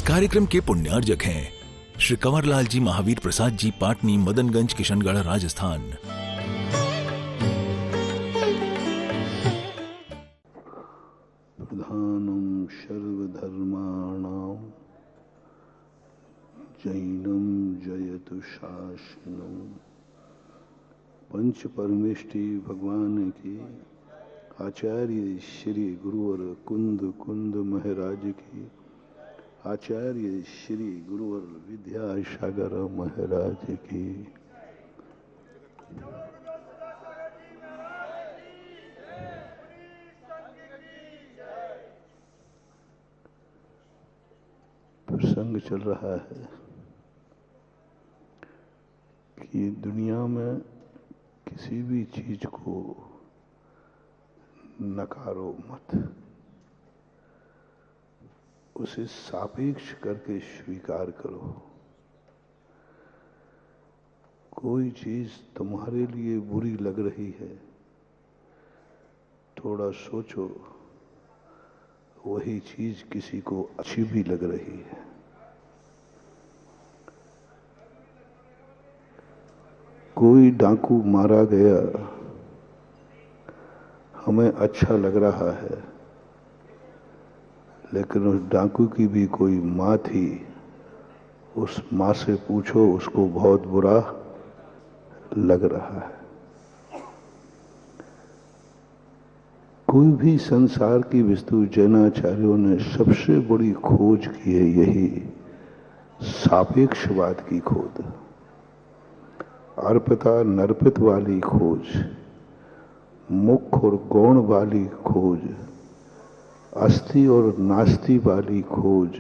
कार्यक्रम के पुण्यार्जक हैं श्री कंवरलाल जी महावीर प्रसाद जी, पाटनी, मदनगंज, किशनगढ़, राजस्थान। प्रधानम सर्वधर्माणां जैनम जयतु शासनम। पंच परमेष्टि भगवान की आचार्य श्री गुरुवर कुंद कुंद महाराज की, आचार्य श्री गुरुवर विद्यासागर महाराज की। प्रसंग चल रहा है कि दुनिया में किसी भी चीज को नकारो मत, उसे सापेक्ष करके स्वीकार करो। कोई चीज तुम्हारे लिए बुरी लग रही है, थोड़ा सोचो, वही चीज किसी को अच्छी भी लग रही है। कोई डाकू मारा गया, हमें अच्छा लग रहा है, लेकिन उस डाकू की भी कोई माँ थी, उस माँ से पूछो, उसको बहुत बुरा लग रहा है। कोई भी संसार की वस्तु, जैनाचार्यों ने सबसे बड़ी खोज की है यही सापेक्षवाद की खोज, अर्पिता नर्पित वाली खोज, मुख्य और गौण वाली खोज, अस्थि और नास्ति वाली खोज,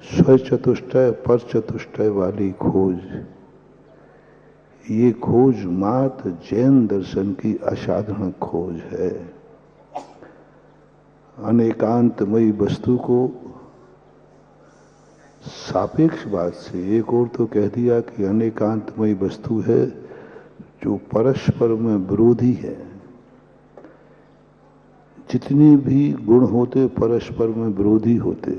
स्वचतुष्टय पर चतुष्टय वाली खोज। ये खोज मात्र जैन दर्शन की असाधारण खोज है। अनेकांतमयी वस्तु को सापेक्षवाद से एक और तो कह दिया कि अनेकांतमयी वस्तु है जो परस्पर में विरोधी है। जितने भी गुण होते परस्पर में विरोधी होते,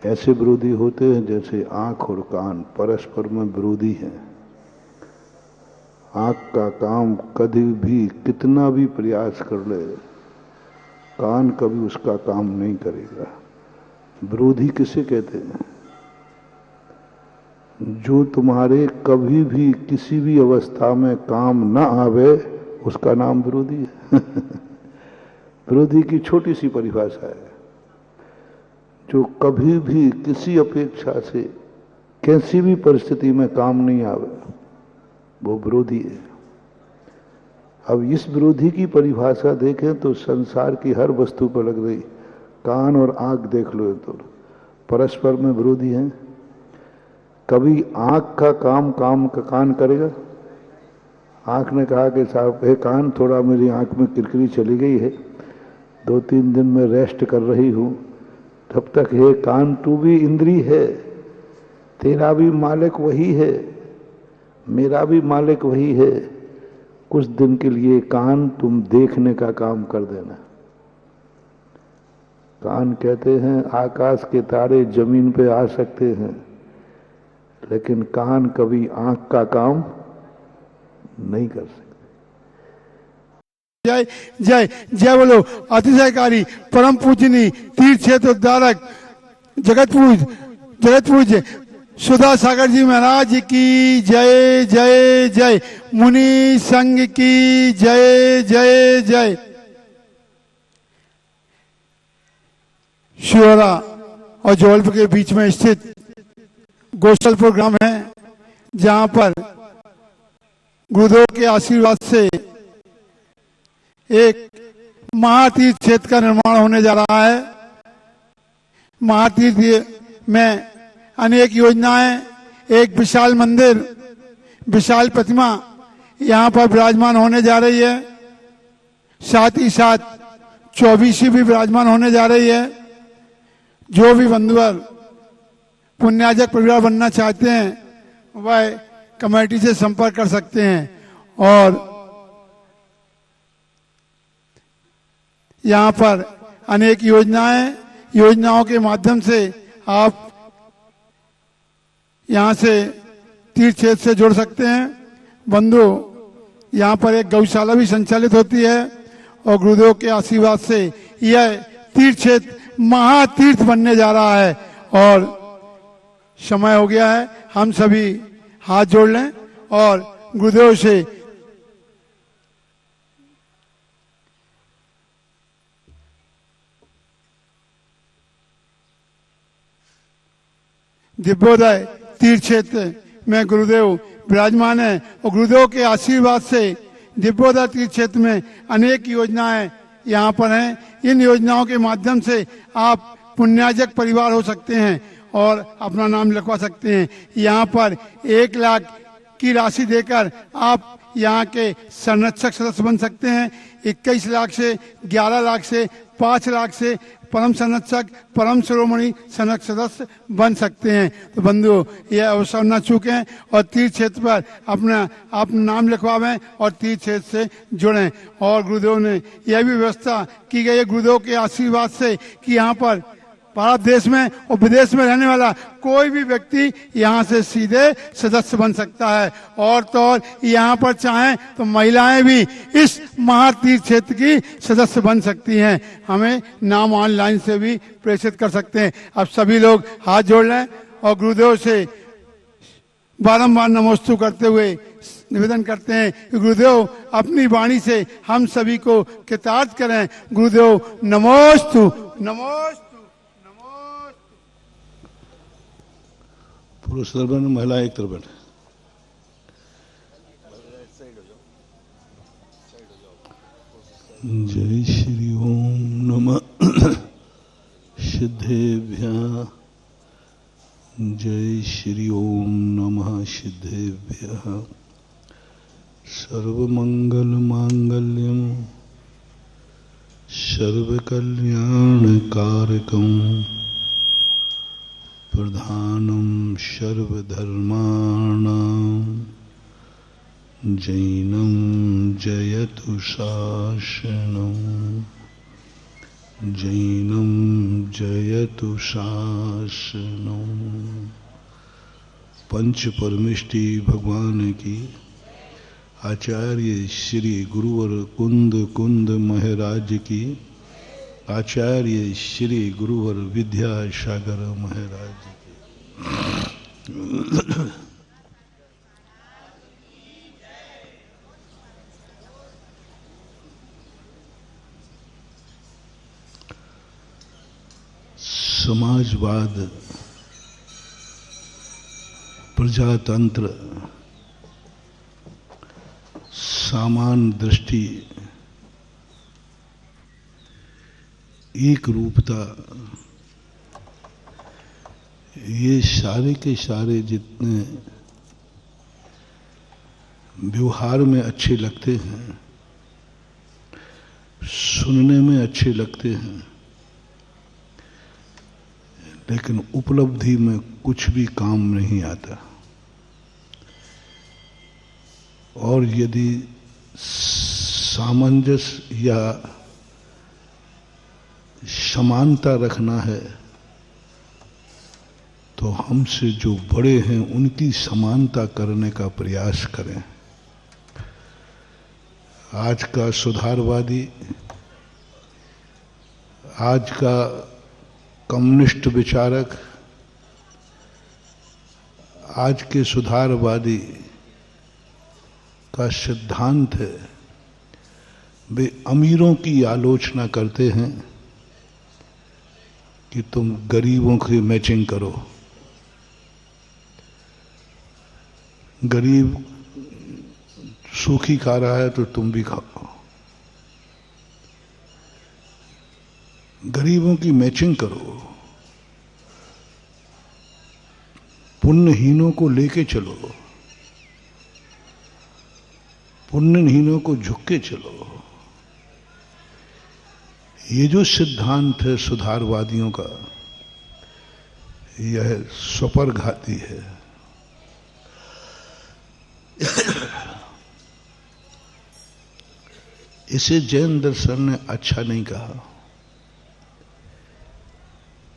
ऐसे विरोधी होते हैं जैसे आंख और कान परस्पर में विरोधी हैं। आंख का काम कभी भी कितना भी प्रयास कर ले, कान कभी उसका काम नहीं करेगा। विरोधी किसे कहते हैं? जो तुम्हारे कभी भी किसी भी अवस्था में काम ना आवे, उसका नाम विरोधी है। विरोधी की छोटी सी परिभाषा है। जो कभी भी किसी अपेक्षा से कैसी भी परिस्थिति में काम नहीं आवे, वो विरोधी है। अब इस विरोधी की परिभाषा देखें तो संसार की हर वस्तु पर लग रही, कान और आंख देख लो तो परस्पर में विरोधी हैं। कभी आंख का काम का कान करेगा? आंख ने कहा कि साहब हे कान, थोड़ा मेरी आंख में किरकिरी चली गई है, 2-3 दिन में रेस्ट कर रही हूं, तब तक हे कान तू भी इंद्री है, तेरा भी मालिक वही है, मेरा भी मालिक वही है, कुछ दिन के लिए कान तुम देखने का काम कर देना। कान कहते हैं आकाश के तारे जमीन पे आ सकते हैं, लेकिन कान कभी आंख का काम नहीं कर सकते। जय जय जय बोलो अतिशयकारी परम पूजनी तीर्थ क्षेत्र उद्धारक जगत पूज्य सुधा सागर जी महाराज की जय जय जय। मुनि संघ की जय जय जय। शिवरा और जबलपुर के बीच में स्थित गोस्थलपुर ग्राम है, जहां पर गुरुदेव के आशीर्वाद से एक महातीर्थ क्षेत्र का निर्माण होने जा रहा है। महातीर्थ में अनेक योजनाएं, एक विशाल मंदिर, विशाल प्रतिमा यहां पर विराजमान होने जा रही है। साथ ही साथ 24 भी विराजमान होने जा रही है। जो भी बंधुवर पुण्याजक परिवार बनना चाहते हैं वह कमेटी से संपर्क कर सकते हैं। और यहाँ पर अनेक योजनाएं योजनाओं के माध्यम से आप यहाँ से तीर्थ क्षेत्र से जुड़ सकते हैं। बंधु, यहाँ पर एक गौशाला भी संचालित होती है और गुरुदेव के आशीर्वाद से यह तीर्थ क्षेत्र महातीर्थ बनने जा रहा है। और समय हो गया है, हम सभी हाथ जोड़ लें और गुरुदेव से दिव्योदय तीर्थ क्षेत्र में गुरुदेव विराजमान है और गुरुदेव के आशीर्वाद से दिव्योदय तीर्थ क्षेत्र में अनेक योजनाएं यहाँ पर हैं। इन योजनाओं के माध्यम से आप पुण्यार्जक परिवार हो सकते हैं और अपना नाम लिखवा सकते हैं। यहाँ पर 1 लाख की राशि देकर आप यहाँ के संरक्षक सदस्य बन सकते हैं। 21 लाख से 11 लाख से 5 लाख से परम संरक्षक परम शिरोमणि संरक्षक सदस्य बन सकते हैं। तो बंधु, यह अवसर न चूकें और तीर्थ क्षेत्र पर अपना नाम लिखवावें और तीर्थ क्षेत्र से जुड़ें। और गुरुदेव ने यह भी व्यवस्था की गई है गुरुदेव के आशीर्वाद से कि यहाँ पर भारत देश में और विदेश में रहने वाला कोई भी व्यक्ति यहाँ से सीधे सदस्य बन सकता है। और तो और यहाँ पर चाहें तो महिलाएं भी इस महातीर्थ क्षेत्र की सदस्य बन सकती हैं। हमें नाम ऑनलाइन से भी प्रेषित कर सकते हैं। अब सभी लोग हाथ जोड़ लें और गुरुदेव से बारंबार नमोस्तु करते हुए निवेदन करते हैं कि गुरुदेव अपनी वाणी से हम सभी को कृतार्थ करें। गुरुदेव नमोस्तु नमोस्तु। पुरुष दरबार, महिला एक तरफ बैठे। जय श्री ओम नमः सिद्धेभ्यः। जय श्री ओम नमः सिद्धेभ्यः। सर्वमंगल मांगल्यम सर्वकल्याण कारकम प्रधानम सर्वधर्माणां जैनं जयतु शासनं। जैनं जयतु शासनं। पंच परमेष्टि भगवान की, आचार्य श्री गुरुवर कुंद महाराज की, आचार्य श्री गुरुवर विद्यासागर महाराज की। समाजवाद, प्रजातंत्र, समान दृष्टि, एक रूपता, ये सारे के सारे जितने व्यवहार में अच्छे लगते हैं, सुनने में अच्छे लगते हैं, लेकिन उपलब्धि में कुछ भी काम नहीं आता। और यदि सामंजस्य या समानता रखना है तो हमसे जो बड़े हैं उनकी समानता करने का प्रयास करें। आज का सुधारवादी, आज का कम्युनिस्ट विचारक, आज के सुधारवादी का सिद्धांत है, वे अमीरों की आलोचना करते हैं कि तुम गरीबों की मैचिंग करो। गरीब सूखी खा रहा है तो तुम भी खाओ। गरीबों की मैचिंग करो, पुण्यहीनों को लेके चलो, पुण्यहीनों को झुक के चलो। ये जो सिद्धांत है सुधारवादियों का, यह स्वपरघाती है। इसे जैन दर्शन ने अच्छा नहीं कहा।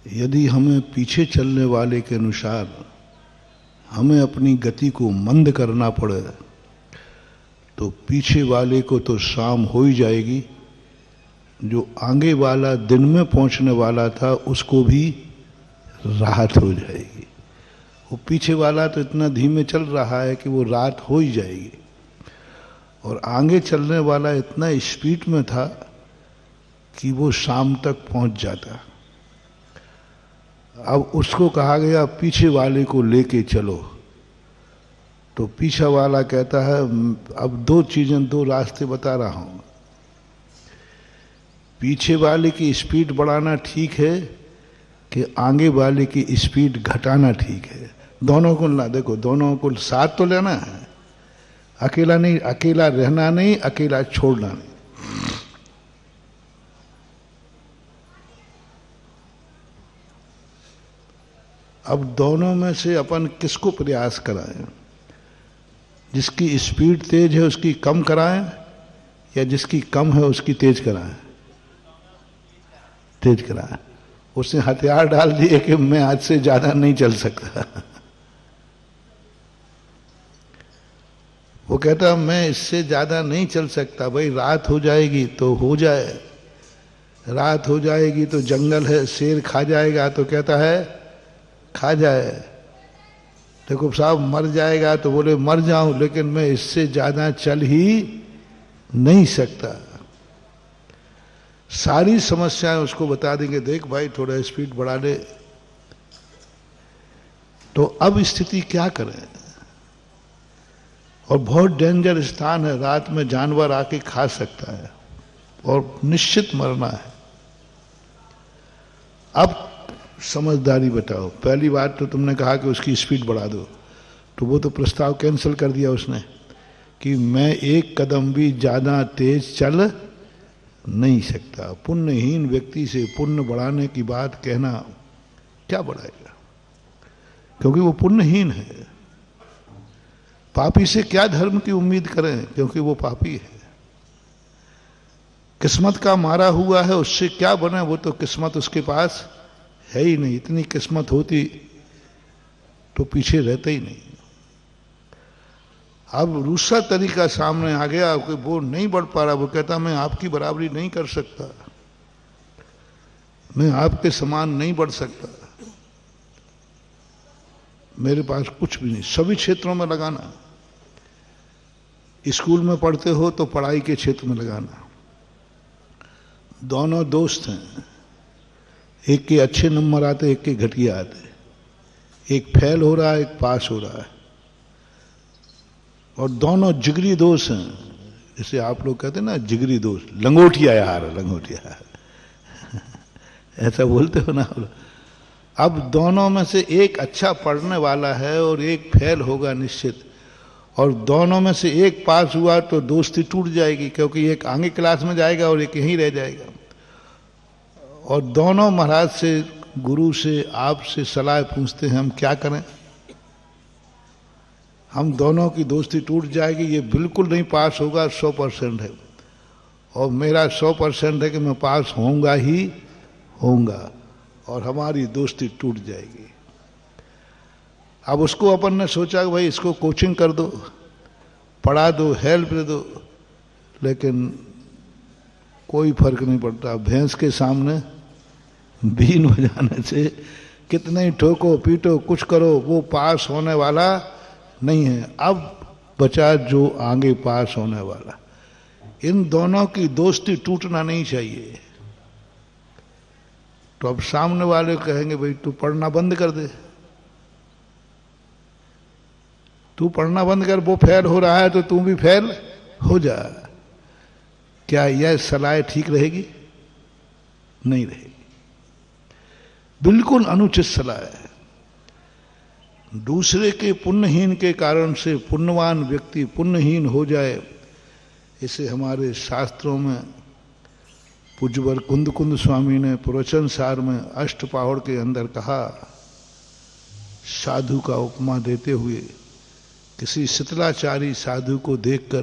यदि हमें पीछे चलने वाले के अनुसार हमें अपनी गति को मंद करना पड़े तो पीछे वाले को तो शाम हो ही जाएगी, जो आगे वाला दिन में पहुंचने वाला था उसको भी राहत हो जाएगी। वो पीछे वाला तो इतना धीमे चल रहा है कि वो रात हो ही जाएगी, और आगे चलने वाला इतना स्पीड में था कि वो शाम तक पहुंच जाता। अब उसको कहा गया पीछे वाले को लेके चलो, तो पीछा वाला कहता है अब दो रास्ते बता रहा हूं, पीछे वाले की स्पीड बढ़ाना ठीक है कि आगे वाले की स्पीड घटाना ठीक है। दोनों को ना देखो, दोनों को साथ तो लेना है, अकेला नहीं, अकेला रहना नहीं, अकेला छोड़ना नहीं। अब दोनों में से अपन किसको प्रयास कराएं? जिसकी स्पीड तेज है उसकी कम कराएं या जिसकी कम है उसकी तेज कराएं? तेज कराएं। उसने हथियार डाल दिए कि मैं आज से ज्यादा नहीं चल सकता। वो कहता मैं इससे ज्यादा नहीं चल सकता। भाई रात हो जाएगी तो हो जाए, रात हो जाएगी तो जंगल है, शेर खा जाएगा, तो कहता है खा जाए। देखो साहब मर जाएगा तो बोले मर जाऊं, लेकिन मैं इससे ज्यादा चल ही नहीं सकता। सारी समस्याएं उसको बता देंगे, देख भाई थोड़ा स्पीड बढ़ा ले। तो अब स्थिति क्या करें? और बहुत डेंजर स्थान है, रात में जानवर आके खा सकता है और निश्चित मरना है। अब समझदारी बताओ। पहली बात तो तुमने कहा कि उसकी स्पीड बढ़ा दो, तो वो तो प्रस्ताव कैंसिल कर दिया उसने कि मैं एक कदम भी ज्यादा तेज चल नहीं सकता। पुण्यहीन व्यक्ति से पुण्य बढ़ाने की बात कहना क्या बढ़ाएगा, क्योंकि वो पुण्यहीन है। पापी से क्या धर्म की उम्मीद करें, क्योंकि वो पापी है। किस्मत का मारा हुआ है, उससे क्या बने? वो तो किस्मत उसके पास है ही नहीं। इतनी किस्मत होती तो पीछे रहते ही नहीं। अब दूसरा तरीका सामने आ गया कि वो नहीं बढ़ पा रहा। वो कहता मैं आपकी बराबरी नहीं कर सकता, मैं आपके समान नहीं बढ़ सकता, मेरे पास कुछ भी नहीं। सभी क्षेत्रों में लगाना, स्कूल में पढ़ते हो तो पढ़ाई के क्षेत्र में लगाना। दोनों दोस्त हैं, एक के अच्छे नंबर आते, एक के घटिया आते, एक फेल हो रहा है, एक पास हो रहा है, और दोनों जिगरी दोस्त हैं। जैसे आप लोग कहते हैं ना जिगरी दोस्त, लंगोटिया यार, लंगोटिया यार ऐसा बोलते हो ना। अब दोनों में से एक अच्छा पढ़ने वाला है और एक फेल होगा निश्चित, और दोनों में से एक पास हुआ तो दोस्ती टूट जाएगी, क्योंकि एक आगे क्लास में जाएगा और एक यहीं रह जाएगा। और दोनों महाराज से, गुरु से, आपसे सलाह पूछते हैं हम क्या करें। हम दोनों की दोस्ती टूट जाएगी, ये बिल्कुल नहीं पास होगा, 100% है, और मेरा 100% है कि मैं पास होऊंगा ही होऊंगा, और हमारी दोस्ती टूट जाएगी। अब उसको अपन ने सोचा कि भाई इसको कोचिंग कर दो, पढ़ा दो, हेल्प दे दो, लेकिन कोई फर्क नहीं पड़ता। भैंस के सामने बीन बजाने से कितने ही ठोको पीटो कुछ करो, वो पास होने वाला नहीं है। अब बचा जो आगे पास होने वाला। इन दोनों की दोस्ती टूटना नहीं चाहिए। तो अब सामने वाले कहेंगे भाई तू पढ़ना बंद कर दे, तू पढ़ना बंद कर, वो फेल हो रहा है तो तू भी फेल हो जा। क्या यह सलाह ठीक रहेगी? नहीं रहेगी, बिल्कुल अनुचित सलाह है। दूसरे के पुण्यहीन के कारण से पुण्यवान व्यक्ति पुण्यहीन हो जाए, इसे हमारे शास्त्रों में पूज्यवर कुंद कुंद स्वामी ने प्रवचन सार में अष्टपहड़ के अंदर कहा, साधु का उपमा देते हुए, किसी शीतलाचारी साधु को देखकर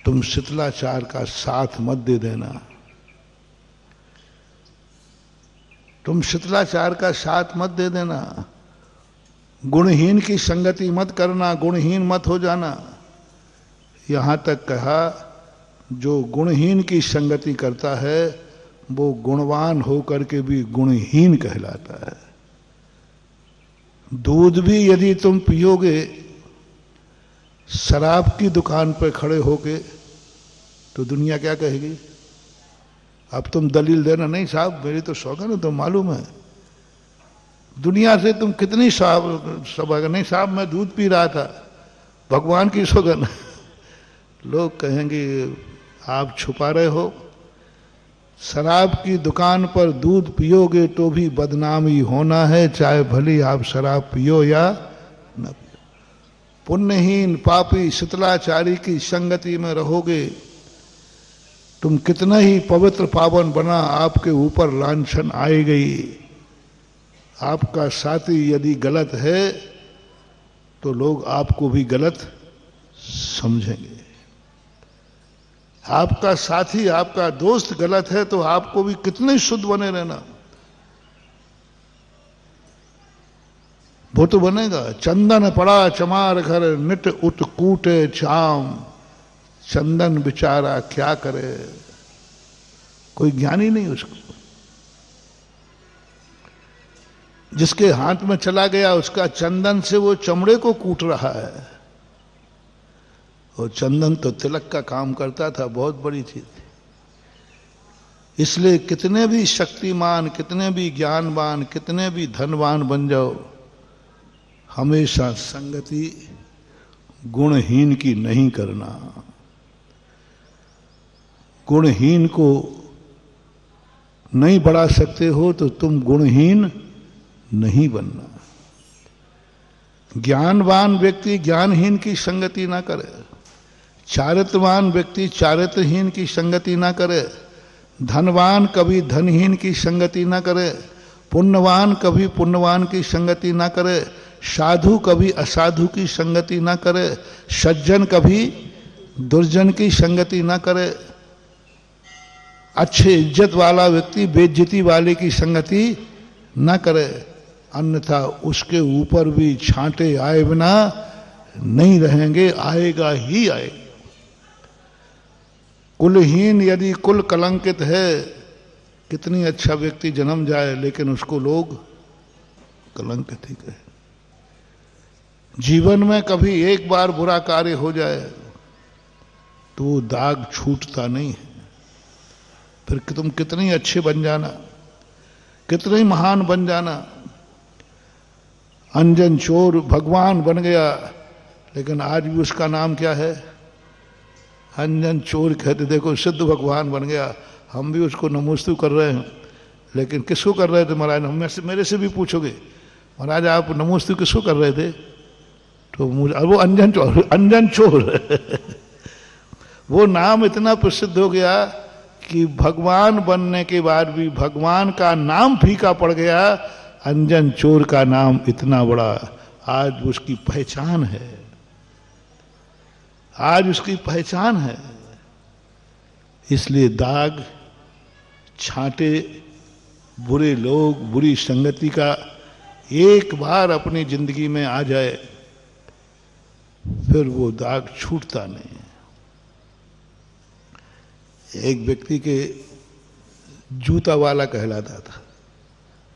तुम शीतलाचार का साथ मत दे देना। तुम शिथिलाचार का साथ मत दे देना, गुणहीन की संगति मत करना, गुणहीन मत हो जाना। यहां तक कहा जो गुणहीन की संगति करता है वो गुणवान होकर के भी गुणहीन कहलाता है। दूध भी यदि तुम पियोगे शराब की दुकान पर खड़े होके तो दुनिया क्या कहेगी? अब तुम दलील देना, नहीं साहब मेरी तो सौगंध है, तो मालूम है। दुनिया से तुम कितनी सब नहीं साहब मैं दूध पी रहा था, भगवान की सौगंध। लोग कहेंगे आप छुपा रहे हो। शराब की दुकान पर दूध पियोगे तो भी बदनामी होना है, चाहे भली आप शराब पियो या न पियो। पुण्यहीन पापी शिथिलाचारी की संगति में रहोगे, तुम कितना ही पवित्र पावन बना, आपके ऊपर लांछन आएगी। आपका साथी यदि गलत है तो लोग आपको भी गलत समझेंगे। आपका साथी आपका दोस्त गलत है तो आपको भी कितने शुद्ध बने रहना, वो तो बनेगा। चंदन पड़ा चमार घर नित उत्कूटे चाम, चंदन बेचारा क्या करे, कोई ज्ञान ही नहीं उसको। जिसके हाथ में चला गया उसका चंदन से वो चमड़े को कूट रहा है। और चंदन तो तिलक का काम करता था, बहुत बड़ी चीज थी। इसलिए कितने भी शक्तिमान, कितने भी ज्ञानवान, कितने भी धनवान बन जाओ, हमेशा संगति गुणहीन की नहीं करना। गुणहीन को नहीं बढ़ा सकते हो तो तुम गुणहीन नहीं बनना। ज्ञानवान व्यक्ति ज्ञानहीन की संगति ना करे, चारित्रवान व्यक्ति चारित्रहीन की संगति ना करे, धनवान कभी धनहीन की संगति ना करे, पुण्यवान कभी पुण्यवान की संगति ना करे, साधु कभी असाधु की संगति ना करे, सज्जन कभी दुर्जन की संगति ना करे, अच्छे इज्जत वाला व्यक्ति बेइज्जती वाले की संगति ना करे, अन्यथा उसके ऊपर भी छांटे आए बिना नहीं रहेंगे, आएगा ही आएगा। कुलहीन यदि कुल कलंकित है, कितनी अच्छा व्यक्ति जन्म जाए लेकिन उसको लोग कलंकित ही कहे। जीवन में कभी एक बार बुरा कार्य हो जाए तो वो दाग छूटता नहीं है। फिर तुम कितनी अच्छे बन जाना, कितने महान बन जाना। अंजन चोर भगवान बन गया लेकिन आज भी उसका नाम क्या है? अंजन चोर कहते, देखो सिद्ध भगवान बन गया। हम भी उसको नमोस्तु कर रहे हैं, लेकिन किसको कर रहे थे महाराज? मेरे से भी पूछोगे महाराज आप नमोस्तु किसको कर रहे थे? तो मुझे वो अंजन चोर, अंजन चोर वो नाम इतना प्रसिद्ध हो गया कि भगवान बनने के बाद भी भगवान का नाम फीका पड़ गया। अंजन चोर का नाम इतना बड़ा, आज उसकी पहचान है, आज उसकी पहचान है। इसलिए दाग छांटे बुरे लोग, बुरी संगति का एक बार अपनी जिंदगी में आ जाए फिर वो दाग छूटता नहीं। एक व्यक्ति के जूता वाला कहलाता था,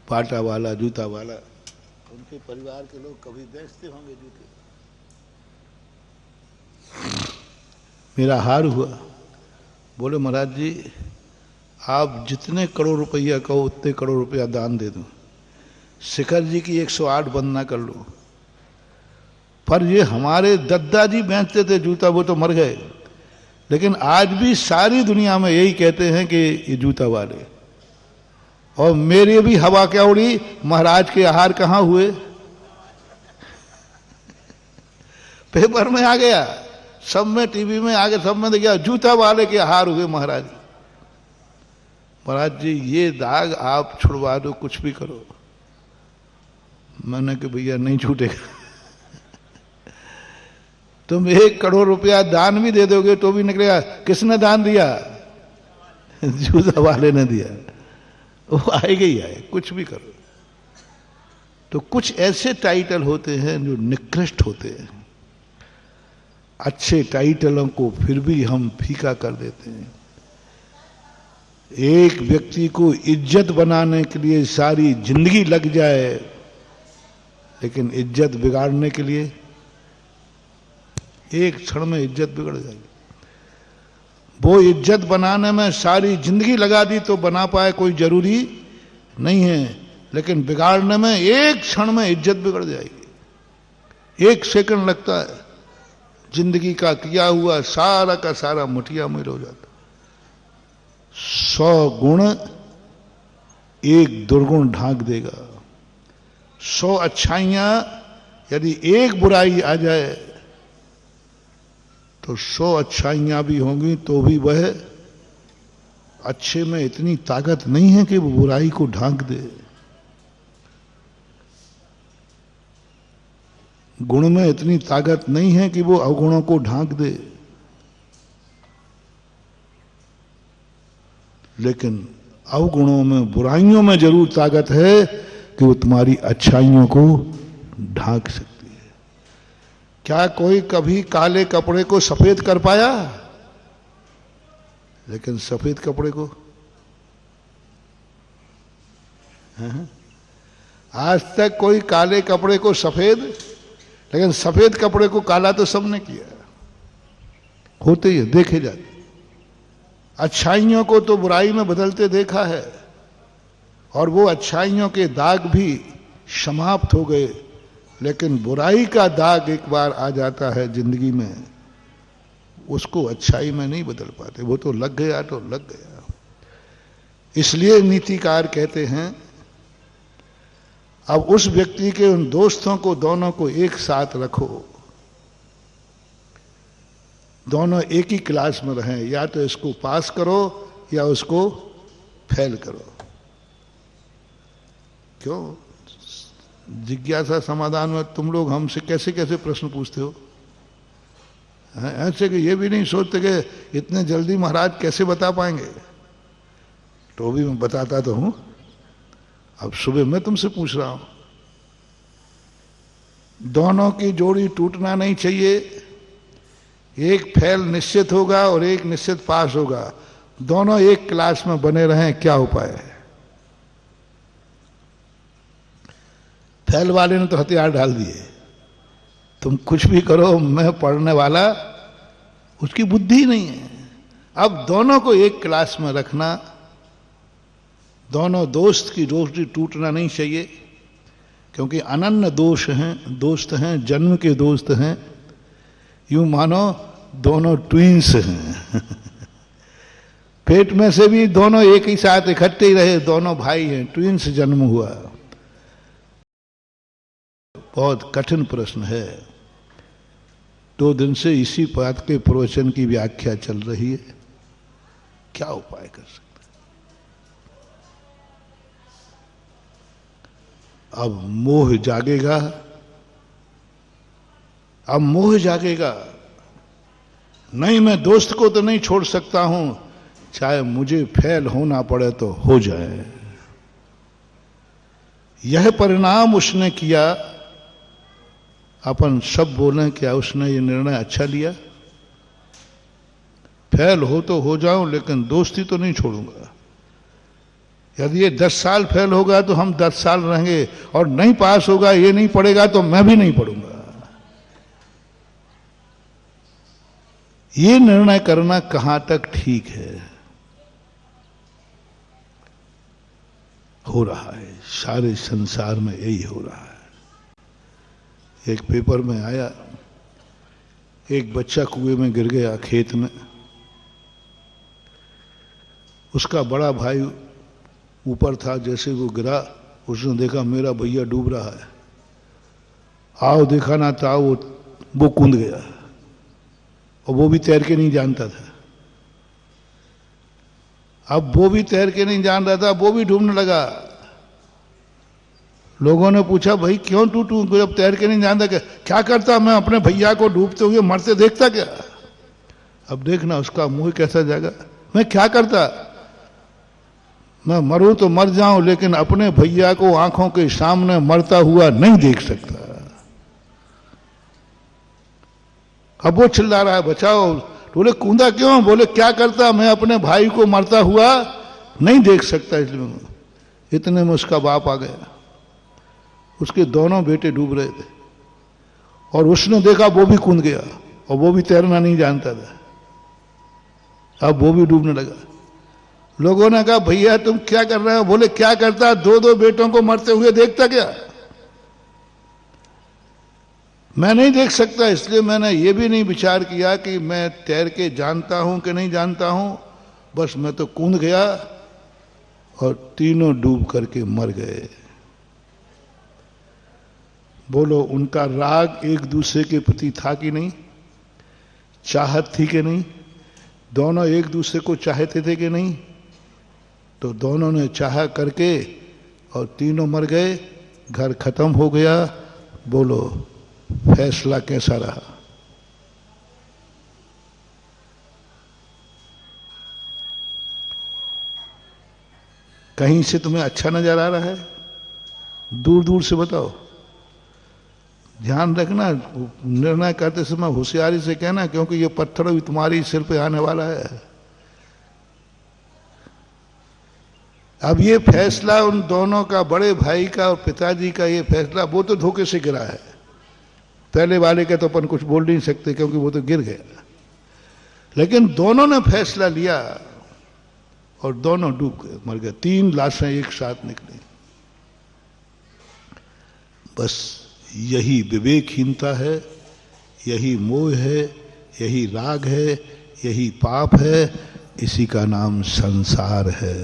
पाटा वाला, जूता वाला। उनके परिवार के लोग कभी बेचते होंगे जूते। मेरा हार हुआ, बोले महाराज जी आप जितने करोड़ रुपया कहो उतने करोड़ रुपया दान दे दूं, शिखर जी की 108 वंदना कर लो। पर ये हमारे दादाजी बेचते थे जूता, वो तो मर गए, लेकिन आज भी सारी दुनिया में यही कहते हैं कि ये जूता वाले। और मेरी भी हवा क्या उड़ी, महाराज के आहार कहां हुए? पेपर में आ गया, सब में, टीवी में आ गया, सब में देखा जूता वाले के आहार हुए महाराज। महाराज जी ये दाग आप छुड़वा दो, कुछ भी करो। मैंने कि भैया नहीं छूटेगा। तुम 1 करोड़ रुपया दान भी दे दोगे तो भी निकलेगा। किसने दान दिया? जूता वाले ने दिया। वो आएगा ही आए, कुछ भी करो। तो कुछ ऐसे टाइटल होते हैं जो निकृष्ट होते हैं, अच्छे टाइटलों को फिर भी हम फीका कर देते हैं। एक व्यक्ति को इज्जत बनाने के लिए सारी जिंदगी लग जाए, लेकिन इज्जत बिगाड़ने के लिए एक क्षण में इज्जत बिगड़ जाएगी। वो इज्जत बनाने में सारी जिंदगी लगा दी तो बना पाए, कोई जरूरी नहीं है, लेकिन बिगाड़ने में एक क्षण में इज्जत बिगड़ जाएगी। एक सेकंड लगता है, जिंदगी का किया हुआ सारा का सारा मुठिया मेल हो जाता। 100 गुण एक दुर्गुण ढांक देगा। 100 अच्छाइयां यदि एक बुराई आ जाए तो 100 अच्छाइयां भी होंगी तो भी वह अच्छे में इतनी ताकत नहीं है कि वो बुराई को ढांक दे। गुण में इतनी ताकत नहीं है कि वो अवगुणों को ढांक दे, लेकिन अवगुणों में, बुराइयों में जरूर ताकत है कि वो तुम्हारी अच्छाइयों को ढांक सकती है। क्या कोई कभी काले कपड़े को सफेद कर पाया? लेकिन सफेद कपड़े को आज तक कोई काले कपड़े को सफेद, लेकिन सफेद कपड़े को काला तो सबने किया, होते ही देखे जाते। अच्छाइयों को तो बुराई में बदलते देखा है, और वो अच्छाइयों के दाग भी समाप्त हो गए, लेकिन बुराई का दाग एक बार आ जाता है जिंदगी में, उसको अच्छाई में नहीं बदल पाते। वो तो लग गया तो लग गया। इसलिए नीतिकार कहते हैं, अब उस व्यक्ति के उन दोस्तों को, दोनों को एक साथ रखो, दोनों एक ही क्लास में रहें, या तो इसको पास करो या उसको फेल करो। क्यों? जिज्ञासा समाधान में तुम लोग हमसे कैसे कैसे प्रश्न पूछते हो? ऐसे कि ये भी नहीं सोचते कि इतने जल्दी महाराज कैसे बता पाएंगे। तो भी मैं बताता तो हूं। अब सुबह मैं तुमसे पूछ रहा हूं, दोनों की जोड़ी टूटना नहीं चाहिए। एक फेल निश्चित होगा और एक निश्चित पास होगा, दोनों एक क्लास में बने रहें, क्या उपाय है? फेल वाले ने तो हथियार डाल दिए, तुम कुछ भी करो, मैं पढ़ने वाला, उसकी बुद्धि नहीं है। अब दोनों को एक क्लास में रखना, दोनों दोस्त की दोस्ती टूटना नहीं चाहिए, क्योंकि अनन्य दोष हैं, दोस्त हैं, जन्म के दोस्त हैं। यूं मानो दोनों ट्विंस हैं पेट में से भी दोनों एक ही साथ इकट्ठे ही रहे, दोनों भाई हैं, ट्विंस जन्म हुआ। बहुत कठिन प्रश्न है। 2 दिन से इसी बात के प्रवचन की व्याख्या चल रही है, क्या उपाय कर सकते? अब मोह जागेगा, अब मोह जागेगा। नहीं, मैं दोस्त को तो नहीं छोड़ सकता हूं, चाहे मुझे फेल होना पड़े तो हो जाए। यह परिणाम उसने किया। अपन सब बोले क्या उसने ये निर्णय अच्छा लिया? फेल हो तो हो जाऊं, लेकिन दोस्ती तो नहीं छोड़ूंगा। यदि ये 10 साल फेल होगा तो हम 10 साल रहेंगे, और नहीं पास होगा, ये नहीं पढ़ेगा तो मैं भी नहीं पढ़ूंगा। ये निर्णय करना कहां तक ठीक है? हो रहा है, सारे संसार में यही हो रहा है। एक पेपर में आया, एक बच्चा कुएं में गिर गया खेत में, उसका बड़ा भाई ऊपर था। जैसे वो गिरा, उसने देखा मेरा भैया डूब रहा है, आओ देखा ना था, वो कूद गया, और वो भी तैर के नहीं जानता था। अब वो भी तैर के नहीं जान रहा था, वो भी डूबने लगा। लोगों ने पूछा, भाई क्यों टूटू? जब तैर के नहीं जानता, क्या करता मैं अपने भैया को डूबते हुए मरते देखता क्या? अब देखना उसका मुंह कैसा जाएगा, मैं क्या करता? मैं मरूं तो मर जाऊं, लेकिन अपने भैया को आंखों के सामने मरता हुआ नहीं देख सकता। अब वो चिल्ला रहा है बचाओ। बोले कूदा क्यों? बोले क्या करता, मैं अपने भाई को मरता हुआ नहीं देख सकता, इसलिए। इतने में उसका बाप आ गया। उसके दोनों बेटे डूब रहे थे और उसने देखा, वो भी कूद गया, और वो भी तैरना नहीं जानता था। अब वो भी डूबने लगा। लोगों ने कहा भैया तुम क्या कर रहे हो? बोले क्या करता, दो दो बेटों को मरते हुए देखता क्या? मैं नहीं देख सकता, इसलिए मैंने ये भी नहीं विचार किया कि मैं तैर के जानता हूं कि नहीं जानता हूं, बस मैं तो कूद गया और तीनों डूब करके मर गए। बोलो उनका राग एक दूसरे के प्रति था कि नहीं? चाहत थी कि नहीं? दोनों एक दूसरे को चाहते थे कि नहीं? तो दोनों ने चाह करके और तीनों मर गए, घर खत्म हो गया। बोलो फैसला कैसा रहा? कहीं से तुम्हें अच्छा नजर आ रहा है? दूर दूर से बताओ। ध्यान रखना, निर्णय करते समय होशियारी से कहना, क्योंकि ये पत्थर भी तुम्हारी सिर पे आने वाला है। अब ये फैसला उन दोनों का, बड़े भाई का और पिताजी का, ये फैसला वो तो धोखे से गिरा है। पहले वाले का तो अपन कुछ बोल नहीं सकते क्योंकि वो तो गिर गया, लेकिन दोनों ने फैसला लिया और दोनों डूब गए, मर गए। 3 लाशें एक साथ निकली। बस यही विवेकहीनता है, यही मोह है, यही राग है, यही पाप है। इसी का नाम संसार है।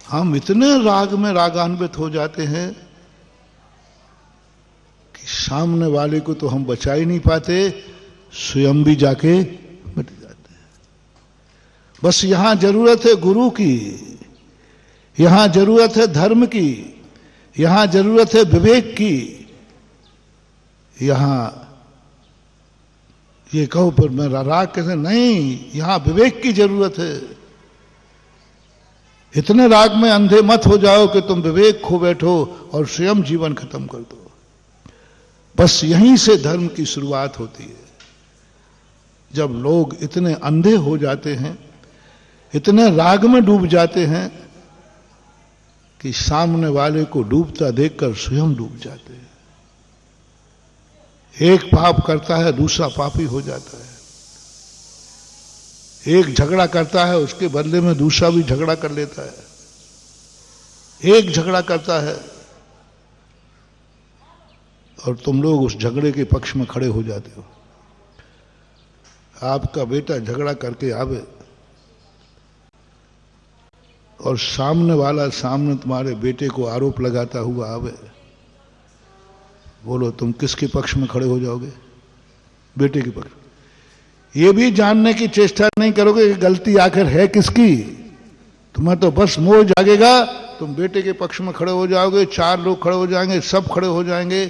हम इतने राग में रागान्वित हो जाते हैं कि सामने वाले को तो हम बचा ही नहीं पाते, स्वयं भी जाके मिट जाते हैं। बस यहां जरूरत है गुरु की, यहां जरूरत है धर्म की, यहां जरूरत है विवेक की। यहां ये कहो पर मैं राग कैसे? नहीं, यहां विवेक की जरूरत है। इतने राग में अंधे मत हो जाओ कि तुम विवेक खो बैठो और स्वयं जीवन खत्म कर दो। बस यहीं से धर्म की शुरुआत होती है। जब लोग इतने अंधे हो जाते हैं, इतने राग में डूब जाते हैं कि सामने वाले को डूबता देखकर स्वयं डूब जाते हैं। एक पाप करता है, दूसरा पापी हो जाता है। एक झगड़ा करता है, उसके बदले में दूसरा भी झगड़ा कर लेता है। एक झगड़ा करता है और तुम लोग उस झगड़े के पक्ष में खड़े हो जाते हो। आपका बेटा झगड़ा करके आवे और सामने वाला सामने तुम्हारे बेटे को आरोप लगाता हुआ आवे, बोलो तुम किसके पक्ष में खड़े हो जाओगे? बेटे के पक्ष। ये भी जानने की चेष्टा नहीं करोगे कि गलती आखिर है किसकी। तुम्हें तो बस मोह जागेगा, तुम बेटे के पक्ष में खड़े हो जाओगे, 4 लोग खड़े हो जाएंगे, सब खड़े हो जाएंगे।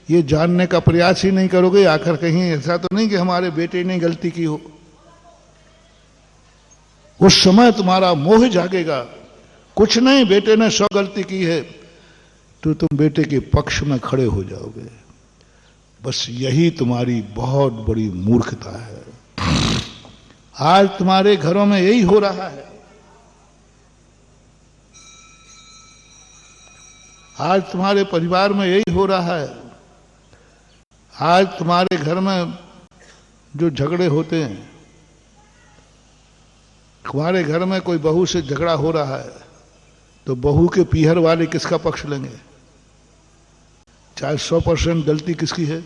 ये जानने का प्रयास ही नहीं करोगे आखिर कहीं ऐसा तो नहीं कि हमारे बेटे ने गलती की हो। उस समय तुम्हारा मोह जागेगा, कुछ नहीं बेटे ने 100 गलती की है, तो तुम बेटे के पक्ष में खड़े हो जाओगे। बस यही तुम्हारी बहुत बड़ी मूर्खता है। आज तुम्हारे घरों में यही हो रहा है। आज तुम्हारे परिवार में यही हो रहा है। आज तुम्हारे घर में जो झगड़े होते हैं, तुम्हारे घर में कोई बहू से झगड़ा हो रहा है तो बहू के पीहर वाले किसका पक्ष लेंगे? चाहे 100% गलती किसकी है,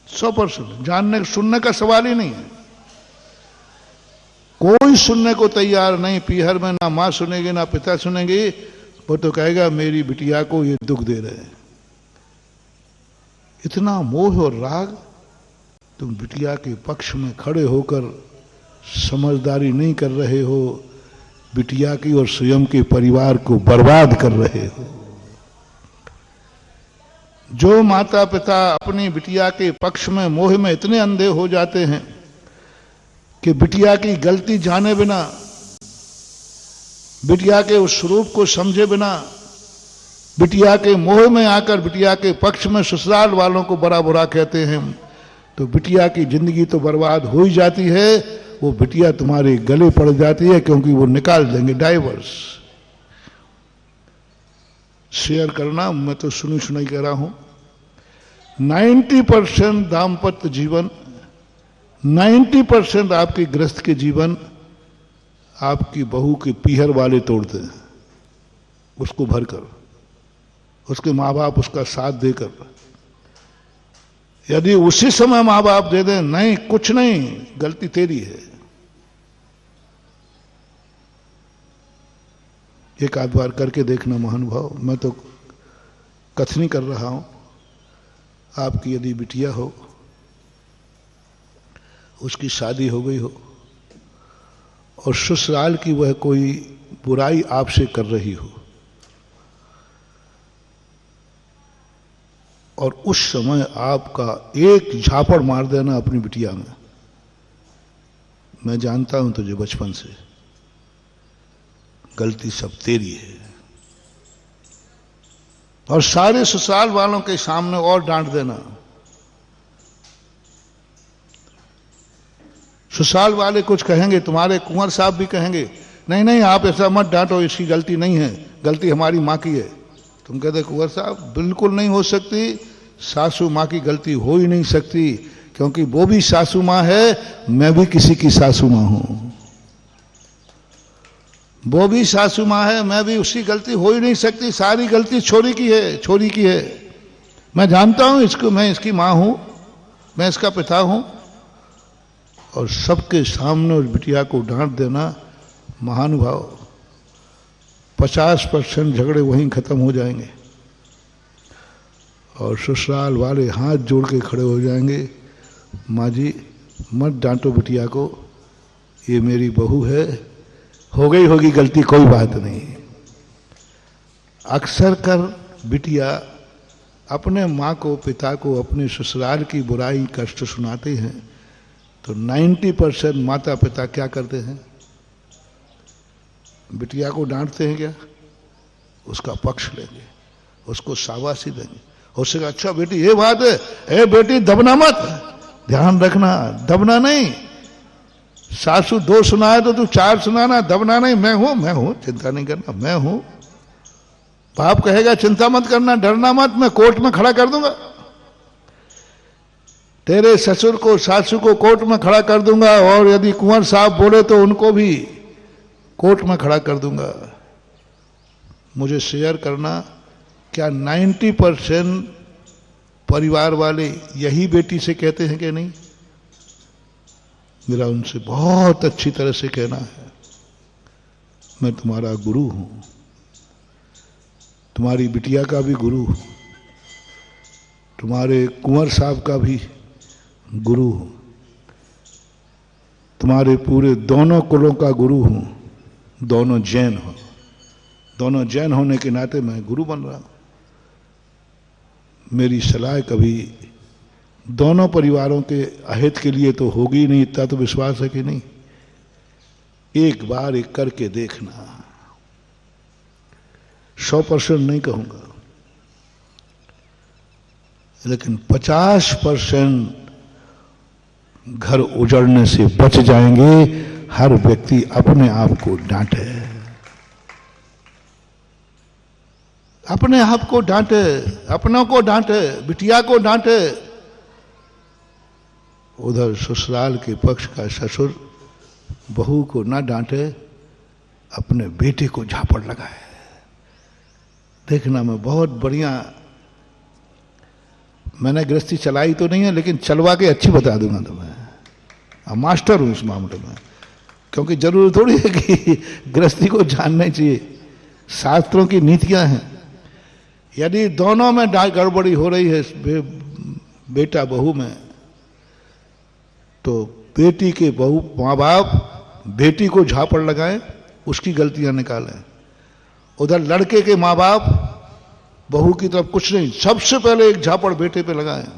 100%। जानने सुनने का सवाल ही नहीं है। कोई सुनने को तैयार नहीं। पीहर में ना मां सुनेगी ना पिता सुनेंगे। वो तो कहेगा मेरी बिटिया को ये दुख दे रहे हैं। इतना मोह और राग, तुम बिटिया के पक्ष में खड़े होकर समझदारी नहीं कर रहे हो, बिटिया की और स्वयं के परिवार को बर्बाद कर रहे हो। जो माता पिता अपनी बिटिया के पक्ष में मोह में इतने अंधे हो जाते हैं कि बिटिया की गलती जाने बिना बिटिया के उस स्वरूप को समझे बिना, बिटिया के मोह में आकर बिटिया के पक्ष में ससुराल वालों को बड़ा बुरा कहते हैं, तो बिटिया की जिंदगी तो बर्बाद हो ही जाती है। वो बिटिया तुम्हारे गले पड़ जाती है, क्योंकि वो निकाल देंगे डाइवर्स। शेयर करना, मैं तो सुनी सुनाई कह रहा हूं। 90% दाम्पत्य जीवन, 90% आपके गृहस्थ के जीवन आपकी बहू के पीहर वाले तोड़ते हैं, उसको भरकर, उसके माँ बाप उसका साथ देकर। यदि उसी समय माँ बाप दे दें, नहीं कुछ नहीं, गलती तेरी है, एक आध बार करके देखना महानुभाव। मैं तो कथनी कर रहा हूं। आपकी यदि बिटिया हो, उसकी शादी हो गई हो और ससुराल की वह कोई बुराई आपसे कर रही हो, और उस समय आपका एक झापड़ मार देना अपनी बिटिया में। मैं जानता हूं तुझे बचपन से, गलती सब तेरी है, और सारे ससुराल वालों के सामने और डांट देना। ससुराल वाले कुछ कहेंगे, तुम्हारे कुंवर साहब भी कहेंगे, नहीं नहीं आप ऐसा मत डांटो, इसकी गलती नहीं है, गलती हमारी मां की है। तुम कहते कुंवर साहब बिल्कुल नहीं हो सकती, सासू मां की गलती हो ही नहीं सकती, क्योंकि वो भी सासू मां है, मैं भी किसी की सासू मां हूं। वो भी सासू मां है, मैं भी, उसकी गलती हो ही नहीं सकती, सारी गलती छोरी की है, छोरी की है। मैं जानता हूं इसको, मैं इसकी मां हूं, मैं इसका पिता हूं। और सबके सामने उस बिटिया को डांट देना, महानुभाव 50% झगड़े वहीं खत्म हो जाएंगे, और ससुराल वाले हाथ जोड़ के खड़े हो जाएंगे, माँ जी मत डांटो बिटिया को, ये मेरी बहू है, हो गई होगी गलती, कोई बात नहीं। अक्सर कर बिटिया अपने माँ को, पिता को अपने ससुराल की बुराई कष्ट सुनाते हैं, तो 90% माता पिता क्या करते हैं? बिटिया को डांटते हैं क्या? उसका पक्ष लेंगे, उसको शाबाशी देंगे, उससे अच्छा बेटी ये बात है, ए बेटी दबना मत, ध्यान रखना, दबना नहीं। सासू 2 सुनाए तो तू 4 सुनाना, दबना नहीं, मैं हूं, चिंता नहीं करना, मैं हूं। बाप कहेगा चिंता मत करना, डरना मत, मैं कोर्ट में खड़ा कर दूंगा, तेरे ससुर को सासू को कोर्ट में खड़ा कर दूंगा, और यदि कुंवर साहब बोले तो उनको भी कोर्ट में खड़ा कर दूंगा। मुझे शेयर करना, क्या 90% परिवार वाले यही बेटी से कहते हैं कि नहीं? मेरा उनसे बहुत अच्छी तरह से कहना है, मैं तुम्हारा गुरु हूं, तुम्हारी बिटिया का भी गुरु हूं, तुम्हारे कुंवर साहब का भी गुरु हूं, तुम्हारे पूरे दोनों कुलों का गुरु हूं, दोनों जैन हो, दोनों जैन होने के नाते मैं गुरु बन रहा हूं। मेरी सलाह कभी दोनों परिवारों के अहित के लिए तो होगी नहीं, इतना तो विश्वास है कि नहीं? एक बार एक करके देखना, 100% नहीं कहूंगा, लेकिन 50% घर उजड़ने से बच जाएंगे। हर व्यक्ति अपने आप को डांटे, अपने आप को डांटे, अपनों को डांटे, बिटिया को डांटे। उधर ससुराल के पक्ष का ससुर बहू को ना डांटे, अपने बेटे को झापड़ लगाए। देखना, मैं बहुत बढ़िया, मैंने गृहस्थी चलाई तो नहीं है, लेकिन चलवा के अच्छी बता दूंगा तुम्हें। मास्टर हूं इस मामले में, क्योंकि जरूरी थोड़ी है कि गृहस्थी को जानना चाहिए, शास्त्रों की नीतियां हैं। यदि दोनों में गड़बड़ी हो रही है, बेटा बहू में, तो बेटी के बहू माँ बाप बेटी को झापड़ लगाएं, उसकी गलतियां निकालें। उधर लड़के के माँ बाप बहू की तरफ कुछ नहीं, सबसे पहले एक झापड़ बेटे पे लगाएं,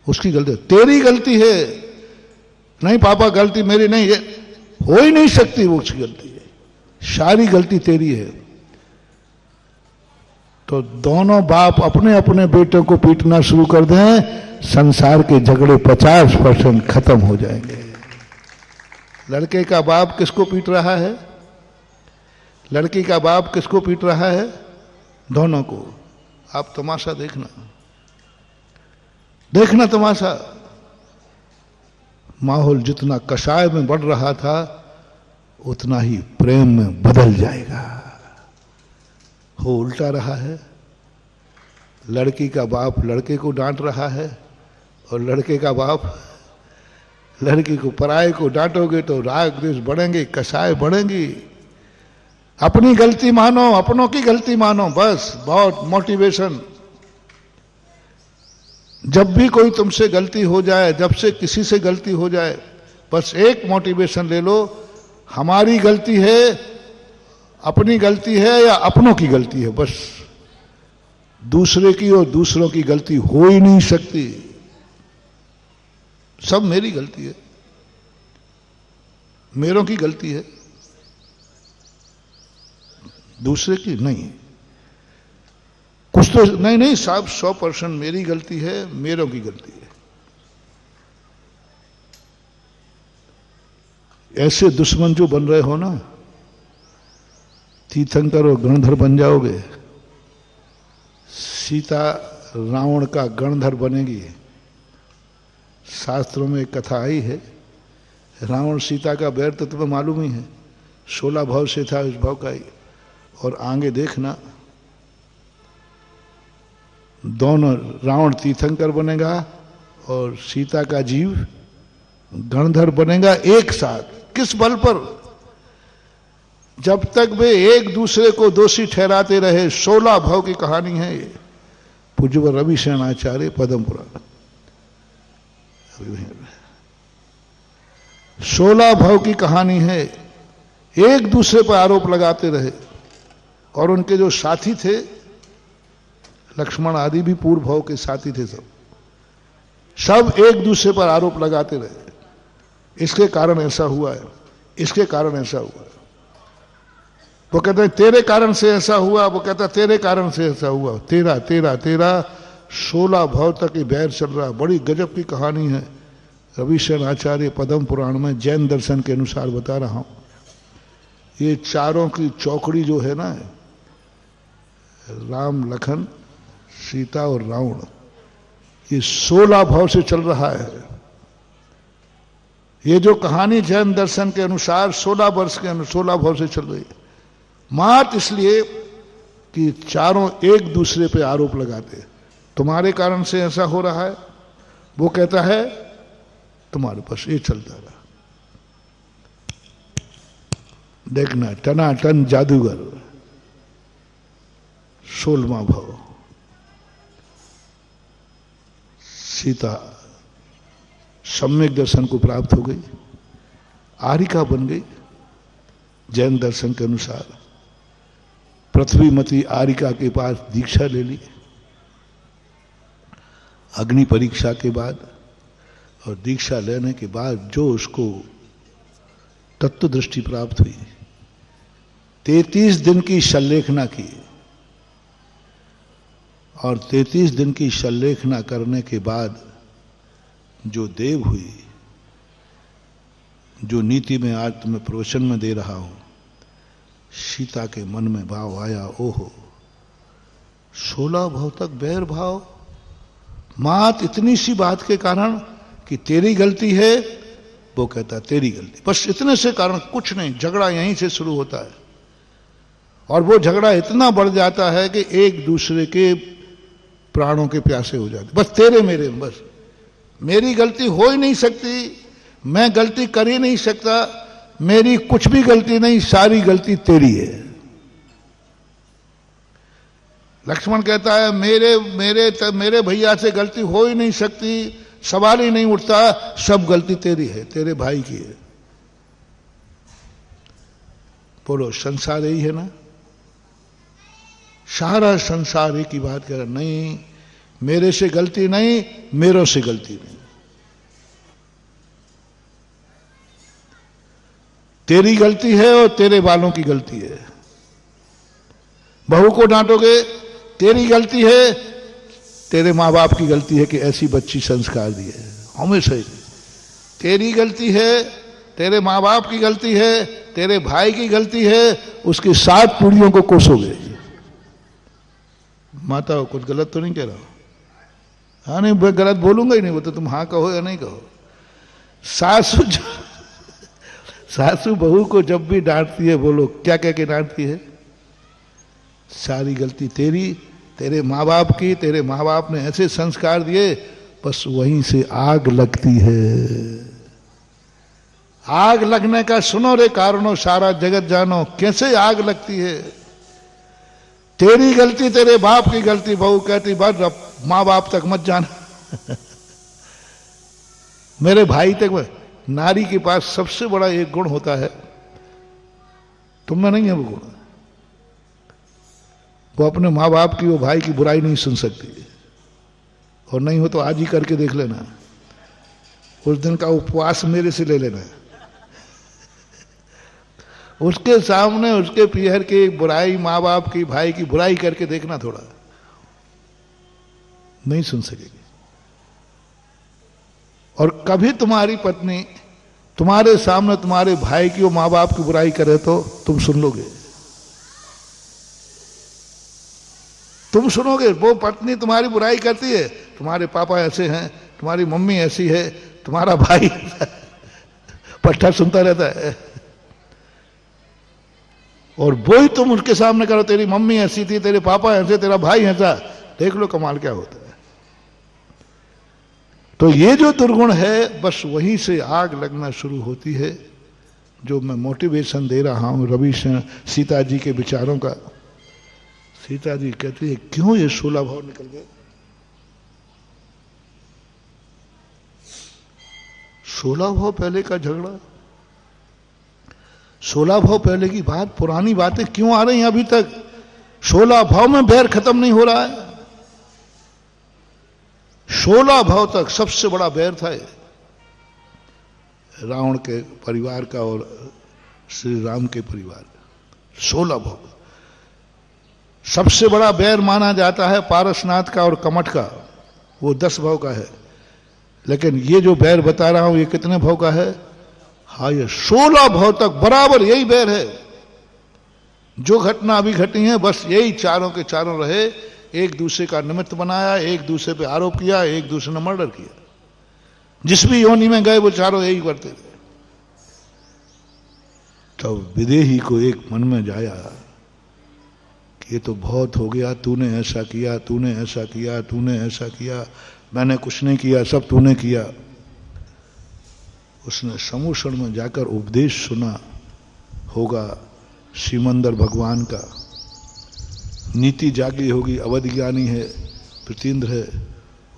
उसकी गलती, तेरी गलती है। नहीं पापा गलती मेरी नहीं है, हो ही नहीं सकती, वो उसकी गलती है। सारी गलती तेरी है। तो दोनों बाप अपने अपने बेटों को पीटना शुरू कर दें, संसार के झगड़े 50% खत्म हो जाएंगे। लड़के का बाप किसको पीट रहा है? लड़की का बाप किसको पीट रहा है? दोनों को। आप तमाशा देखना, देखना तमाशा। माहौल जितना कषाय में बढ़ रहा था उतना ही प्रेम में बदल जाएगा। हो उल्टा रहा है। लड़की का बाप लड़के को डांट रहा है और लड़के का बाप लड़की को। पराये को डांटोगे तो राग द्वेष बढ़ेंगे, कषाय बढ़ेंगी। अपनी गलती मानो, अपनों की गलती मानो, बस। बहुत मोटिवेशन। जब भी कोई तुमसे गलती हो जाए, जब से किसी से गलती हो जाए, बस एक मोटिवेशन ले लो, हमारी गलती है, अपनी गलती है या अपनों की गलती है। बस दूसरे की और दूसरों की गलती हो ही नहीं सकती। सब मेरी गलती है, मेरों की गलती है, दूसरे की नहीं। कुछ तो नहीं साहब, 100% मेरी गलती है, मेरों की गलती है। ऐसे दुश्मन जो बन रहे हो ना, तीर्थंकर और गणधर बन जाओगे। सीता रावण का गणधर बनेगी। शास्त्रों में एक कथा आई है, रावण सीता का बैर तो तुम्हें मालूम ही है, 16 भाव से था, इस भाव का ही। और आगे देखना, दोनों, रावण तीर्थंकर बनेगा और सीता का जीव गणधर बनेगा एक साथ। किस बल पर? जब तक वे एक दूसरे को दोषी ठहराते रहे। 16 भाव की कहानी है ये। पूज्य रविशरण आचार्य पद्म पुराण। 16 भाव की कहानी है। एक दूसरे पर आरोप लगाते रहे और उनके जो साथी थे, लक्ष्मण आदि भी पूर्व भाव के साथी थे, सब एक दूसरे पर आरोप लगाते रहे। इसके कारण ऐसा हुआ है, इसके कारण ऐसा हुआ है। वो कहते हैं तेरे कारण से ऐसा हुआ, वो कहता है तेरे कारण से ऐसा हुआ, तेरा तेरा तेरा। 16 भाव तक ये बैर चल रहा। बड़ी गजब की कहानी है। रविशरण आचार्य पद्म पुराण में जैन दर्शन के अनुसार बता रहा हूं। ये चारों की चौकड़ी जो है ना, राम लखन सीता और रावण, ये 16 भाव से चल रहा है। ये जो कहानी जैन दर्शन के अनुसार 16 भाव से चल रही है। मात्र इसलिए कि चारों एक दूसरे पे आरोप लगाते, तुम्हारे कारण से ऐसा हो रहा है। वो कहता है तुम्हारे पास ये चलता रहा। देखना, टनाटन जादूगर। 16वां भाव। सीता सम्यक दर्शन को प्राप्त हो गई, आरिका बन गई। जैन दर्शन के अनुसार पृथ्वीमती आरिका के पास दीक्षा ले ली अग्नि परीक्षा के बाद। और दीक्षा लेने के बाद जो उसको तत्व दृष्टि प्राप्त हुई, 33 दिन की शल्लेखना की। और 33 दिन की शल्लेखना करने के बाद जो देव हुई, जो नीति में आज तुम्हें प्रवचन में दे रहा हूं, सीता के मन में भाव आया, ओहो 16 भाव तक बैर भाव। मात इतनी सी बात के कारण कि तेरी गलती है, वो कहता तेरी गलती, बस इतने से कारण, कुछ नहीं। झगड़ा यहीं से शुरू होता है और वो झगड़ा इतना बढ़ जाता है कि एक दूसरे के प्राणों के प्यासे हो जाते। बस तेरे मेरे, बस मेरी गलती हो ही नहीं सकती, मैं गलती कर ही नहीं सकता, मेरी कुछ भी गलती नहीं, सारी गलती तेरी है। लक्ष्मण कहता है मेरे भैया से गलती हो ही नहीं सकती, सवाल ही नहीं उठता, सब गलती तेरी है, तेरे भाई की है। बोलो संसार यही है ना? सारा संसार एक ही बात कह रहा, नहीं मेरे से गलती नहीं, मेरों से गलती नहीं। तेरी गलती है और तेरे बालों की गलती है। बहू को डांटोगे, तेरी गलती है, तेरे माँ बाप की गलती है कि ऐसी बच्ची संस्कार दिए। हमेशा ही तेरी गलती है, तेरे माँ बाप की गलती है, तेरे भाई की गलती है, उसकी 7 पीढ़ियों को कोसोगे। माता कुछ गलत तो नहीं कह रहा? हाँ नहीं, मैं गलत बोलूंगा ही नहीं, वो तो तुम हाँ कहो या नहीं कहो। सासू बहू को जब भी डांटती है, बोलो क्या कह के डांटती है? सारी गलती तेरी, तेरे माँ बाप की, तेरे माँ बाप ने ऐसे संस्कार दिए, बस वहीं से आग लगती है। आग लगने का सुनो रे कारणों, सारा जगत जानो, कैसे आग लगती है। तेरी गलती, तेरे बाप की गलती। बहू कहती बस अब माँ बाप तक मत जाना। मेरे भाई तक। नारी के पास सबसे बड़ा एक गुण होता है, तुम में नहीं है वो गुण। वो अपने माँ बाप की, वो भाई की बुराई नहीं सुन सकती, और नहीं हो तो आज ही करके देख लेना। उस दिन का उपवास मेरे से ले लेना। उसके सामने उसके पीहर की बुराई, माँ बाप की, भाई की बुराई करके देखना, थोड़ा नहीं सुन सकेगी। और कभी तुम्हारी पत्नी तुम्हारे सामने तुम्हारे भाई की और माँ बाप की बुराई करे तो तुम सुन लोगे। तुम सुनोगे। वो पत्नी तुम्हारी बुराई करती है, तुम्हारे पापा ऐसे हैं, तुम्हारी मम्मी ऐसी है, तुम्हारा भाई पट्टा सुनता रहता है, और वो ही तुम उसके सामने करो, तेरी मम्मी ऐसी थी, तेरे पापा ऐसे, तेरा भाई ऐसा। देख लो कमाल क्या होता है। तो ये जो दुर्गुण है, बस वहीं से आग लगना शुरू होती है। जो मैं मोटिवेशन दे रहा हूं रवि सीता जी के विचारों का। सीता जी कहती है क्यों ये 16 भाव निकल गए? 16 भाव पहले का झगड़ा, 16 भाव पहले की बात, पुरानी बातें क्यों आ रही हैं अभी तक? 16 भाव में बैर खत्म नहीं हो रहा है। 16 भाव तक सबसे बड़ा बैर था रावण के परिवार का और श्री राम के परिवार का। 16 भाव सबसे बड़ा बैर माना जाता है पारसनाथ का और कमठ का, वो 10 भाव का है। लेकिन ये जो बैर बता रहा हूं ये कितने भाव का है? हाँ, ये 16 भाव तक बराबर यही बैर है। जो घटना अभी घटी है बस यही चारों के चारों रहे। एक दूसरे का निमित्त बनाया, एक दूसरे पे आरोप किया, एक दूसरे ने मर्डर किया। जिस भी योनि में गए वो चारों यही करते थे। तो विदेही को एक मन में जाया कि ये तो बहुत हो गया, तूने ऐसा किया, तूने ऐसा किया, तूने ऐसा किया, मैंने कुछ नहीं किया, सब तूने किया। उसने समूषण में जाकर उपदेश सुना होगा श्रीमंदर भगवान का, नीति जागी होगी, अवध ज्ञानी है, प्रतीन्द्र है।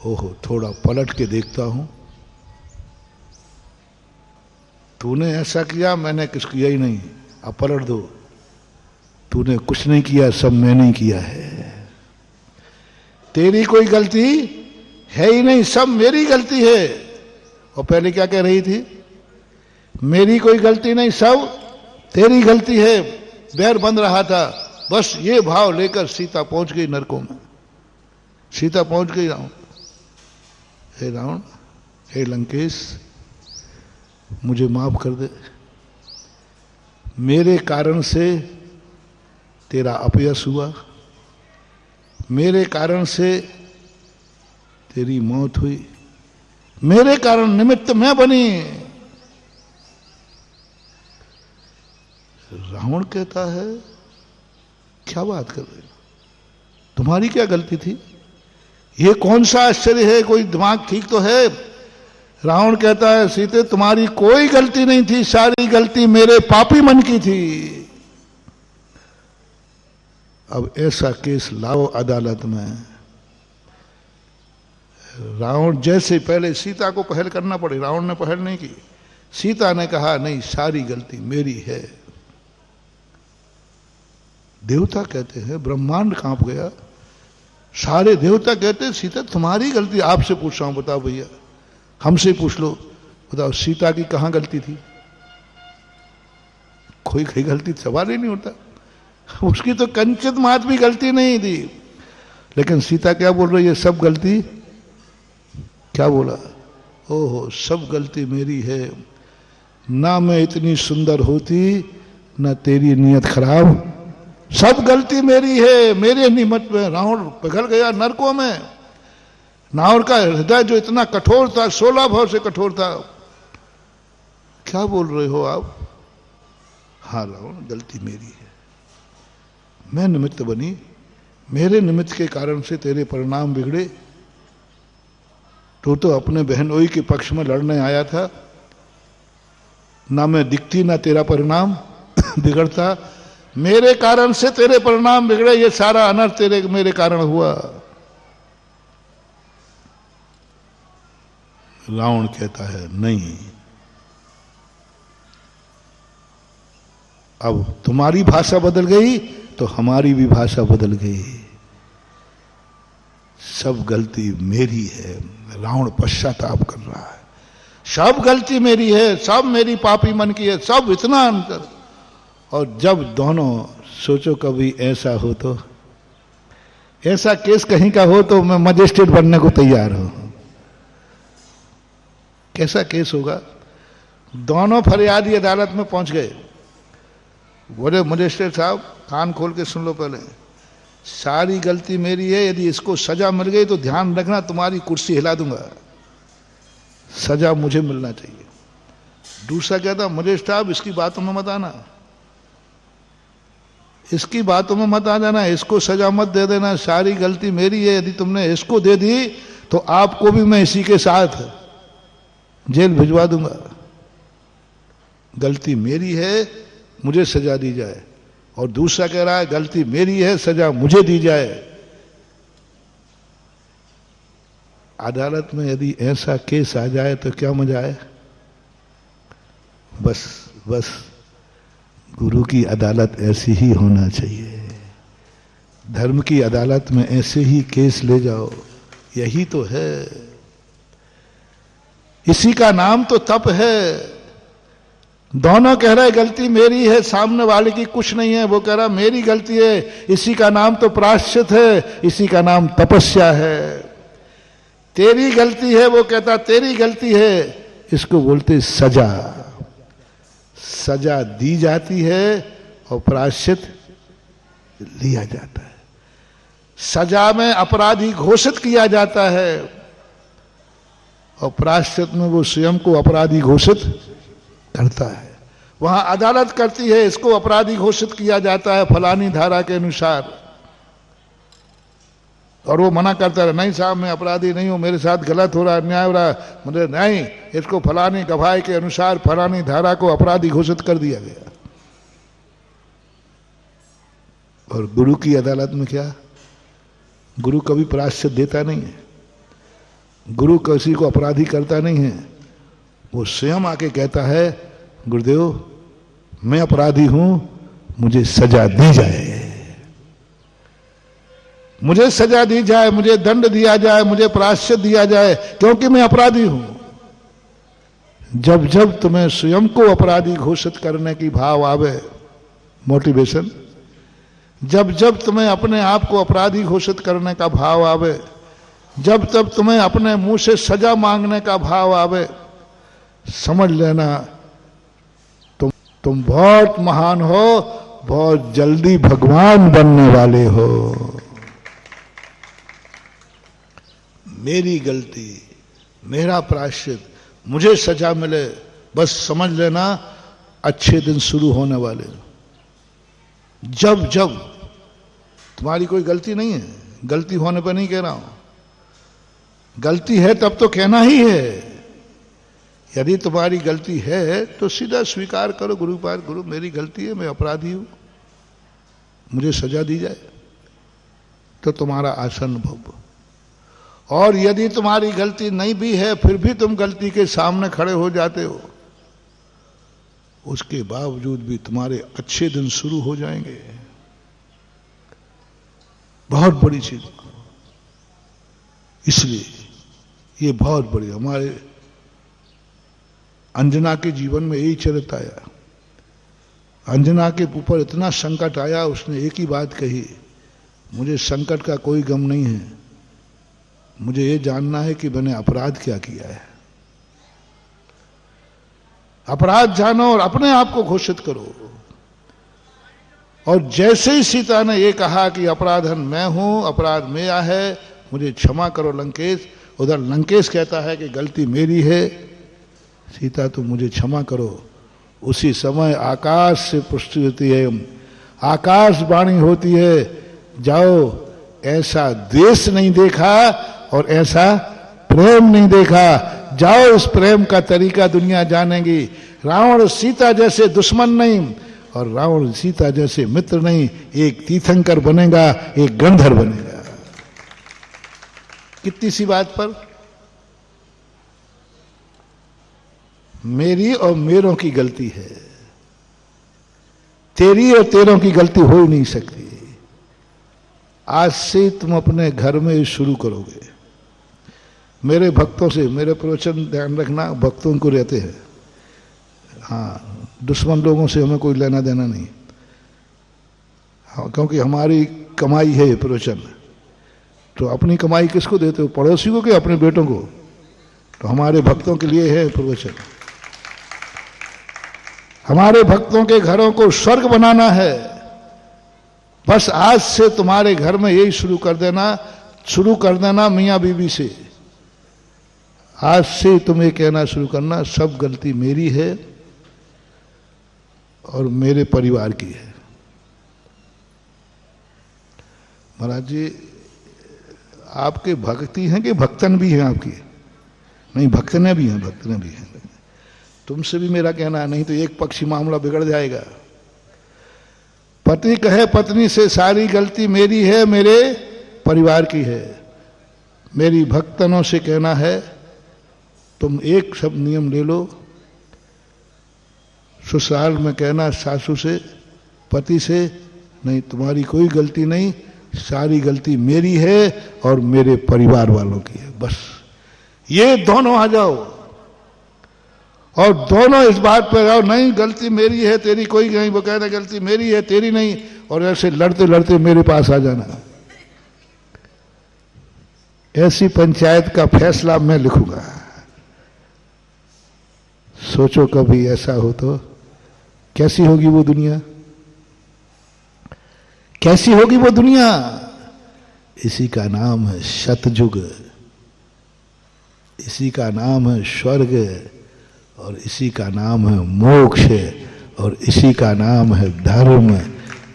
ओहो, थोड़ा पलट के देखता हूं, तूने ऐसा किया, मैंने कुछ किया ही नहीं, अब पलट दो, तूने कुछ नहीं किया, सब मैंने ही किया है। तेरी कोई गलती है ही नहीं, सब मेरी गलती है। और पहले क्या कह रही थी? मेरी कोई गलती नहीं, सब तेरी गलती है। बैर बंध रहा था। बस ये भाव लेकर सीता पहुंच गई नरकों में। सीता पहुंच गई रावण, हे रावण, हे लंकेश, मुझे माफ कर दे, मेरे कारण से तेरा अपयश हुआ, मेरे कारण से तेरी मौत हुई, मेरे कारण निमित्त मैं बनी। रावण कहता है क्या बात कर रहे हो, तुम्हारी क्या गलती थी? ये कौन सा आश्चर्य है, कोई दिमाग ठीक तो है? रावण कहता है सीते तुम्हारी कोई गलती नहीं थी, सारी गलती मेरे पापी मन की थी। अब ऐसा केस लाओ अदालत में। रावण जैसे पहले सीता को पहल करना पड़े, रावण ने पहल नहीं की, सीता ने कहा नहीं सारी गलती मेरी है। देवता कहते हैं, ब्रह्मांड कांप गया, सारे देवता कहते हैं सीता तुम्हारी गलती। आपसे पूछ रहा हूं, बताओ भैया, हमसे पूछ लो, बताओ सीता की कहां गलती थी? कोई कोई गलती सवाल ही नहीं होता, उसकी तो कंचित मात्र भी गलती नहीं थी। लेकिन सीता क्या बोल रही है, सब गलती, क्या बोला, ओहो सब गलती मेरी है, ना मैं इतनी सुंदर होती ना तेरी नियत खराब, सब गलती मेरी है, मेरे निमित्त में रावण पिघल गया नरकों में। रावण का हृदय जो इतना कठोर था, 16 भाव से कठोर था। क्या बोल रहे हो आप? हाँ रावण, गलती मेरी है, मैं निमित्त बनी, मेरे निमित्त के कारण से तेरे परिणाम बिगड़े। तो अपने बहनोई के पक्ष में लड़ने आया था, ना मैं दिखती ना तेरा परिणाम बिगड़ता, मेरे कारण से तेरे परिणाम बिगड़े, ये सारा अनर्थ तेरे मेरे कारण हुआ। रावण कहता है नहीं, अब तुम्हारी भाषा बदल गई तो हमारी भी भाषा बदल गई, सब गलती मेरी है। रावण पश्चाताप कर रहा है, सब गलती मेरी है, सब मेरी पापी मन की है, सब इतना अंतर। और जब दोनों, सोचो कभी ऐसा हो तो, ऐसा केस कहीं का हो तो मैं मजिस्ट्रेट बनने को तैयार हूं। कैसा केस होगा? दोनों फरियादी अदालत में पहुंच गए, बोले मजिस्ट्रेट साहब कान खोल के सुन लो, पहले सारी गलती मेरी है, यदि इसको सजा मिल गई तो ध्यान रखना तुम्हारी कुर्सी हिला दूंगा, सजा मुझे मिलना चाहिए। दूसरा कहता मजिस्ट्रेट साहब इसकी बातों में मत आना, इसकी बातों में मत आ जाना, इसको सजा मत दे देना, सारी गलती मेरी है, यदि तुमने इसको दे दी तो आपको भी मैं इसी के साथ जेल भिजवा दूंगा, गलती मेरी है, मुझे सजा दी जाए। और दूसरा कह रहा है गलती मेरी है, सजा मुझे दी जाए। अदालत में यदि ऐसा केस आ जाए तो क्या मजा आए? बस बस गुरु की अदालत ऐसी ही होना चाहिए, धर्म की अदालत में ऐसे ही केस ले जाओ, यही तो है, इसी का नाम तो तप है। दोनों कह रहे गलती मेरी है, सामने वाले की कुछ नहीं है, वो कह रहा मेरी गलती है, इसी का नाम तो प्रायश्चित है, इसी का नाम तपस्या है। तेरी गलती है, वो कहता तेरी गलती है, इसको बोलते सजा। सजा दी जाती है और प्रायश्चित लिया जाता है। सजा में अपराधी घोषित किया जाता है और प्रायश्चित में वो स्वयं को अपराधी घोषित करता है। वहां अदालत करती है, इसको अपराधी घोषित किया जाता है फलानी धारा के अनुसार, और वो मना करता है नहीं साहब मैं अपराधी नहीं हूं, मेरे साथ गलत हो रहा है, अन्याय हो रहा है, मुझे नहीं, इसको फलानी गवाही के अनुसार फलानी धारा को अपराधी घोषित कर दिया गया। और गुरु की अदालत में क्या? गुरु कभी प्रायश्चित देता नहीं है, गुरु किसी को अपराधी करता नहीं है, वो स्वयं आके कहता है गुरुदेव मैं अपराधी हूं, मुझे सजा दी जाए, मुझे सजा दी जाए, मुझे दंड दिया जाए, मुझे प्रायश्चित दिया जाए, क्योंकि मैं अपराधी हूं। जब जब तुम्हें स्वयं को अपराधी घोषित करने की भाव आवे, मोटिवेशन, जब जब तुम्हें अपने आप को अपराधी घोषित करने का भाव आवे, जब तब तुम्हें अपने मुंह से सजा मांगने का भाव आवे, समझ लेना तुम बहुत महान हो, बहुत जल्दी भगवान बनने वाले हो। मेरी गलती, मेरा प्रायश्चित, मुझे सजा मिले, बस समझ लेना अच्छे दिन शुरू होने वाले। जब जब तुम्हारी कोई गलती नहीं है, गलती होने पर नहीं कह रहा हूं, गलती है तब तो कहना ही है। यदि तुम्हारी गलती है तो सीधा स्वीकार करो, गुरु पार, गुरु मेरी गलती है, मैं अपराधी हूं, मुझे सजा दी जाए, तो तुम्हारा आसन भव। और यदि तुम्हारी गलती नहीं भी है, फिर भी तुम गलती के सामने खड़े हो जाते हो, उसके बावजूद भी तुम्हारे अच्छे दिन शुरू हो जाएंगे। बहुत बड़ी चीज, इसलिए ये बहुत बड़ी, हमारे अंजना के जीवन में यही चरित्र आया। अंजना के ऊपर इतना संकट आया, उसने एक ही बात कही, मुझे संकट का कोई गम नहीं है, मुझे ये जानना है कि मैंने अपराध क्या किया है। अपराध जानो और अपने आप को घोषित करो। और जैसे ही सीता ने ये कहा कि अपराधन मैं हूं, अपराध मेरा है, मुझे क्षमा करो लंकेश, उधर लंकेश कहता है कि गलती मेरी है, सीता तुम मुझे क्षमा करो। उसी समय आकाश से पुष्टि होती है, आकाशवाणी होती है, जाओ, ऐसा द्वेष नहीं देखा और ऐसा प्रेम नहीं देखा, जाओ इस प्रेम का तरीका दुनिया जानेगी। रावण सीता जैसे दुश्मन नहीं और रावण सीता जैसे मित्र नहीं, एक तीर्थंकर बनेगा, एक गंधर्व बनेगा। कितनी सी बात पर मेरी और मेरों की गलती है, तेरी और तेरों की गलती हो ही नहीं सकती। आज से तुम अपने घर में शुरू करोगे। मेरे भक्तों से, मेरे प्रवचन ध्यान रखना, भक्तों को रहते हैं, हाँ, दुश्मन लोगों से हमें कोई लेना देना नहीं, हाँ, क्योंकि हमारी कमाई है ये प्रवचन। तो अपनी कमाई किसको देते हो, पड़ोसी को कि अपने बेटों को? तो हमारे भक्तों के लिए है प्रवचन। हमारे भक्तों के घरों को स्वर्ग बनाना है। बस आज से तुम्हारे घर में यही शुरू कर देना मियां बीबी से। आज से तुम ये कहना शुरू करना, सब गलती मेरी है और मेरे परिवार की है। महाराज जी, आपके भक्ति हैं कि भक्तन भी हैं आपकी? नहीं, भक्तने भी हैं, भक्तने भी हैं। तुमसे भी मेरा कहना है, नहीं तो एक पक्षी मामला बिगड़ जाएगा। पति कहे पत्नी से, सारी गलती मेरी है, मेरे परिवार की है। मेरी भक्तनों से कहना है, तुम एक सब नियम ले लो। ससुराल में कहना सासू से, पति से, नहीं तुम्हारी कोई गलती नहीं, सारी गलती मेरी है और मेरे परिवार वालों की है। बस ये दोनों आ जाओ और दोनों इस बात पर आओ, नहीं गलती मेरी है, तेरी कोई नहीं। वो कहना गलती मेरी है, तेरी नहीं, और ऐसे लड़ते लड़ते मेरे पास आ जाना। ऐसी पंचायत का फैसला मैं लिखूंगा। सोचो कभी ऐसा हो तो कैसी होगी वो दुनिया, कैसी होगी वो दुनिया। इसी का नाम है सतयुग, इसी का नाम है स्वर्ग, और इसी का नाम है मोक्ष, और इसी का नाम है धर्म,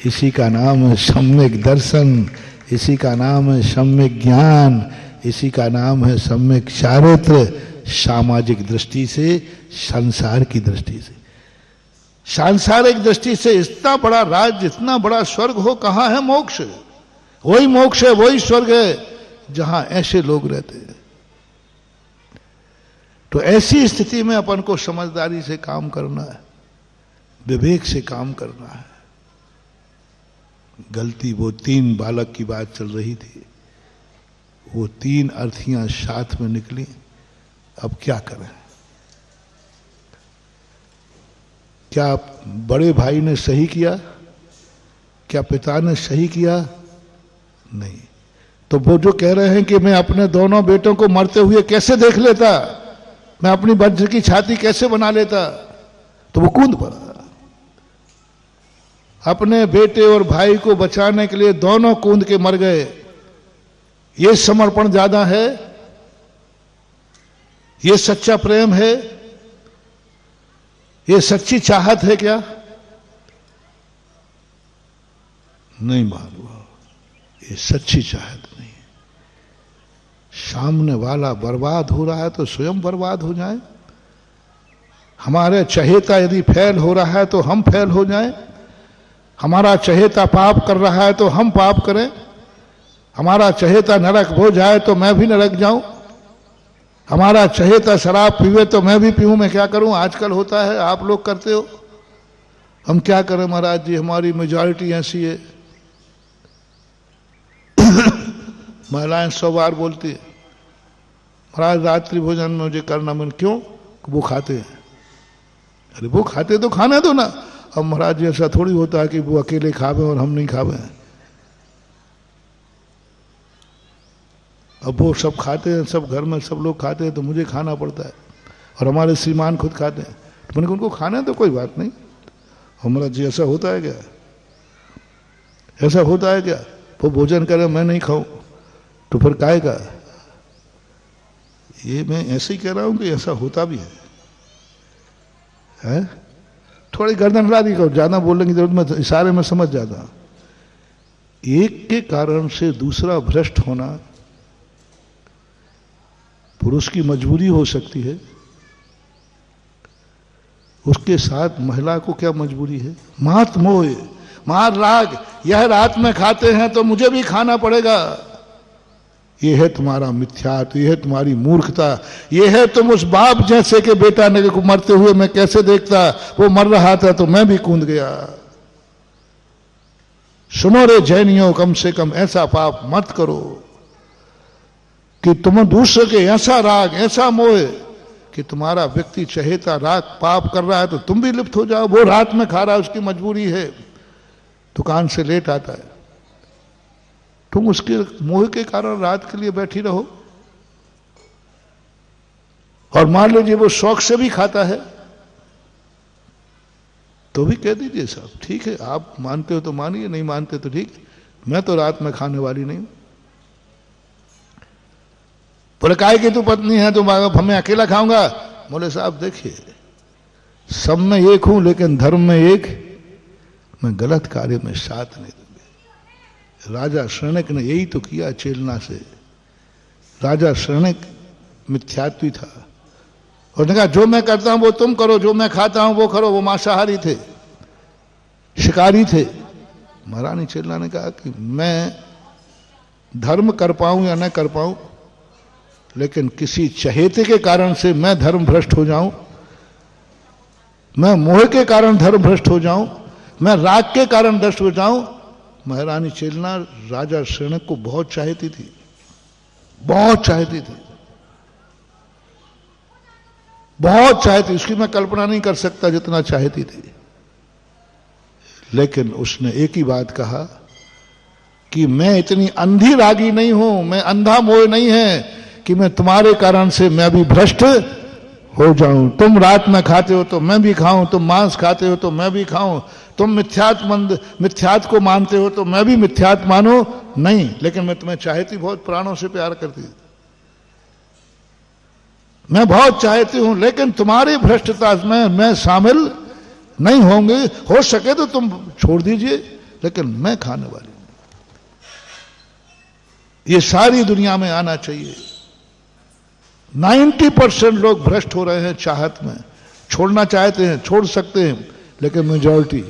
इसी का नाम है सम्यक दर्शन, इसी का नाम है सम्यक ज्ञान, इसी का नाम है सम्यक चारित्र। सामाजिक दृष्टि से, संसार की दृष्टि से, सांसारिक दृष्टि से इतना बड़ा राज्य, इतना बड़ा स्वर्ग हो, कहां है मोक्ष? वही मोक्ष है, वही स्वर्ग है जहां ऐसे लोग रहते हैं। तो ऐसी स्थिति में अपन को समझदारी से काम करना है, विवेक से काम करना है। गलती वो 3 बालक की बात चल रही थी, वो 3 अर्थियां साथ में निकली। अब क्या करें? क्या बड़े भाई ने सही किया? क्या पिता ने सही किया? नहीं। तो वो जो कह रहे हैं कि मैं अपने दोनों बेटों को मरते हुए कैसे देख लेता, मैं अपनी वज्र की छाती कैसे बना लेता, तो वो कूद पड़ा। अपने बेटे और भाई को बचाने के लिए दोनों कूद के मर गए। ये समर्पण ज्यादा है? ये सच्चा प्रेम है? ये सच्ची चाहत है क्या? नहीं मालूम, ये सच्ची चाहत नहीं है। सामने वाला बर्बाद हो रहा है तो स्वयं बर्बाद हो जाए। हमारे चहेता यदि फैल हो रहा है तो हम फैल हो जाएं। हमारा चहेता पाप कर रहा है तो हम पाप करें। हमारा चहेता नरक हो जाए तो मैं भी नरक जाऊं। हमारा चहेता शराब पीवे तो मैं भी पीऊं। मैं क्या करूं? आजकल होता है, आप लोग करते हो, हम क्या करें महाराज जी, हमारी मेजॉरिटी ऐसी है। महिलाएं 100 बार बोलती है, महाराज रात्रि भोजन में मुझे करना मन। क्यों? वो खाते हैं। अरे वो खाते तो खाने दो ना। अब महाराज जी ऐसा थोड़ी होता है कि वो अकेले खावे और हम नहीं खावे। अब वो सब खाते हैं, सब घर में सब लोग खाते हैं तो मुझे खाना पड़ता है, और हमारे श्रीमान खुद खाते हैं। तो मैंने कहा उनको खाना है तो कोई बात नहीं। हमारा जी ऐसा होता है क्या? ऐसा होता है क्या? वो भोजन करे मैं नहीं खाऊं तो फिर काहे का? ये मैं ऐसे ही कह रहा हूं कि ऐसा होता भी है? थोड़ी गर्दन हिला दी करो, ज्यादा बोलने की जरूरत में, इशारे में समझ जाता। एक के कारण से दूसरा भ्रष्ट होना पुरुष की मजबूरी हो सकती है, उसके साथ महिला को क्या मजबूरी है? मात मोह, मार राग, यह रात में खाते हैं तो मुझे भी खाना पड़ेगा। यह है तुम्हारा मिथ्यात्व, यह है तुम्हारी मूर्खता, यह है तुम उस बाप जैसे के बेटा ने को मरते हुए मैं कैसे देखता, वो मर रहा था तो मैं भी कूद गया। सुनो रे जैनियों, कम से कम ऐसा पाप मत करो कि तुम दूसरे के ऐसा राग, ऐसा मोह कि तुम्हारा व्यक्ति चहेता राग पाप कर रहा है तो तुम भी लिप्त हो जाओ। वो रात में खा रहा है, उसकी मजबूरी है, दुकान से लेट आता है, तुम उसके मोह के कारण रात के लिए बैठी रहो। और मान लीजिए वो शौक से भी खाता है तो भी कह दीजिए साहब ठीक है, आप मानते हो तो मानिए, नहीं मानते तो ठीक, मैं तो रात में खाने वाली नहीं हूं। बोले काय की तू पत्नी है, तुम हमें अकेला खाऊंगा? बोले साहब देखिए, सब में एक हूं लेकिन धर्म में एक, मैं गलत कार्य में साथ नहीं दूंगी। राजा शरणक ने यही तो किया चेलना से। राजा शरणक मिथ्यात्वी था, उसने कहा जो मैं करता हूं वो तुम करो, जो मैं खाता हूं वो करो। वो मांसाहारी थे, शिकारी थे। महारानी चेलना ने कहा कि मैं धर्म कर पाऊं या न कर पाऊं, लेकिन किसी चहेते के कारण से मैं धर्म भ्रष्ट हो जाऊं, मैं मोह के कारण धर्म भ्रष्ट हो जाऊं, मैं राग के कारण भ्रष्ट हो जाऊं। महारानी चेलना राजा शरणक को बहुत चाहती थी, बहुत चाहती थी, बहुत चाहती, उसकी मैं कल्पना नहीं कर सकता जितना चाहती थी। लेकिन उसने एक ही बात कहा कि मैं इतनी अंधी रागी नहीं हूं, मैं अंधा मोह नहीं है कि मैं तुम्हारे कारण से मैं भी भ्रष्ट हो जाऊं। तुम रात में खाते हो तो मैं भी खाऊं, तुम मांस खाते हो तो मैं भी खाऊं, तुम मिथ्यात को मानते हो तो मैं भी मिथ्यात मानो नहीं। लेकिन मैं तुम्हें चाहती, बहुत प्राणों से प्यार करती, मैं बहुत चाहती हूं, लेकिन तुम्हारी भ्रष्टता में मैं शामिल नहीं होंगे। हो सके तो तुम छोड़ दीजिए, लेकिन मैं खाने वाली हूं। ये सारी दुनिया में आना चाहिए। 90% लोग भ्रष्ट हो रहे हैं चाहत में, छोड़ना चाहते हैं, छोड़ सकते हैं, लेकिन मेजॉरिटी,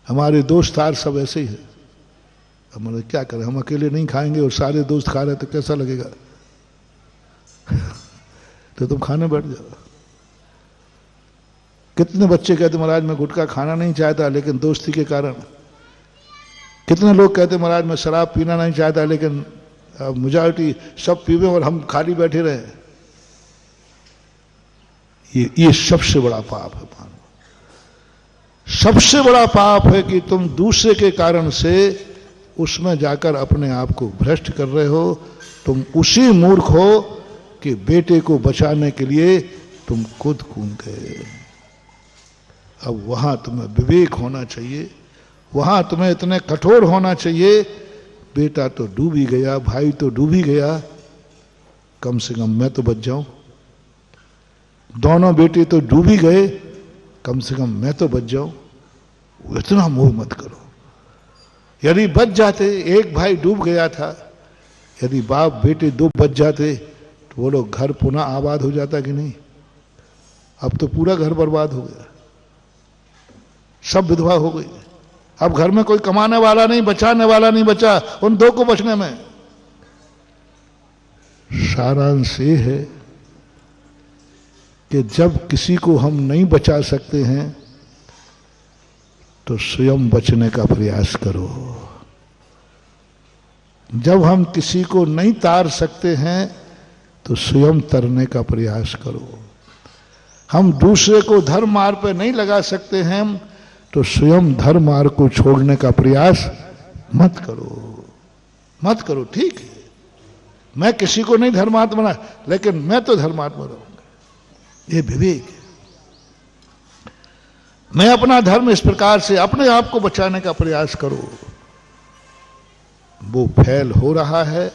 हमारे दोस्त यार सब ऐसे ही है। हमारे क्या करें, हम अकेले नहीं खाएंगे और सारे दोस्त खा रहे तो कैसा लगेगा? तो तुम खाने बैठ जाओ। कितने बच्चे कहते महाराज मैं गुटखा खाना नहीं चाहता लेकिन दोस्ती के कारण, कितने लोग कहते महाराज मैं शराब पीना नहीं चाहता लेकिन मेजॉरिटी सब पीवे और हम खाली बैठे रहे। ये सबसे बड़ा पाप है। सबसे बड़ा पाप है कि तुम दूसरे के कारण से उसमें जाकर अपने आप को भ्रष्ट कर रहे हो। तुम उसी मूर्ख हो कि बेटे को बचाने के लिए तुम खुद कूद गए। अब वहां तुम्हें विवेक होना चाहिए, वहां तुम्हें इतने कठोर होना चाहिए। बेटा तो डूब ही गया, भाई तो डूब ही गया, कम से कम मैं तो बच जाऊं। दोनों बेटे तो डूब ही गए, कम से कम मैं तो बच जाऊं। इतना मोह मत करो। यदि बच जाते, एक भाई डूब गया था, यदि बाप बेटे दो बच जाते तो वो लोग घर पुनः आबाद हो जाता कि नहीं? अब तो पूरा घर बर्बाद हो गया, सब विधवा हो गई। अब घर में कोई कमाने वाला नहीं, बचाने वाला नहीं बचा उन दो को बचने में। सारांश ये है कि जब किसी को हम नहीं बचा सकते हैं तो स्वयं बचने का प्रयास करो। जब हम किसी को नहीं तार सकते हैं तो स्वयं तरने का प्रयास करो। हम दूसरे को धर्म मार्ग पे नहीं लगा सकते हैं, तो स्वयं धर्म मार्ग को छोड़ने का प्रयास मत करो, मत करो। ठीक है, मैं किसी को नहीं धर्मात्मा बना, लेकिन मैं तो धर्मात्मा रहूंगा, ये विवेक है। मैं अपना धर्म इस प्रकार से अपने आप को बचाने का प्रयास करो। वो फैल हो रहा है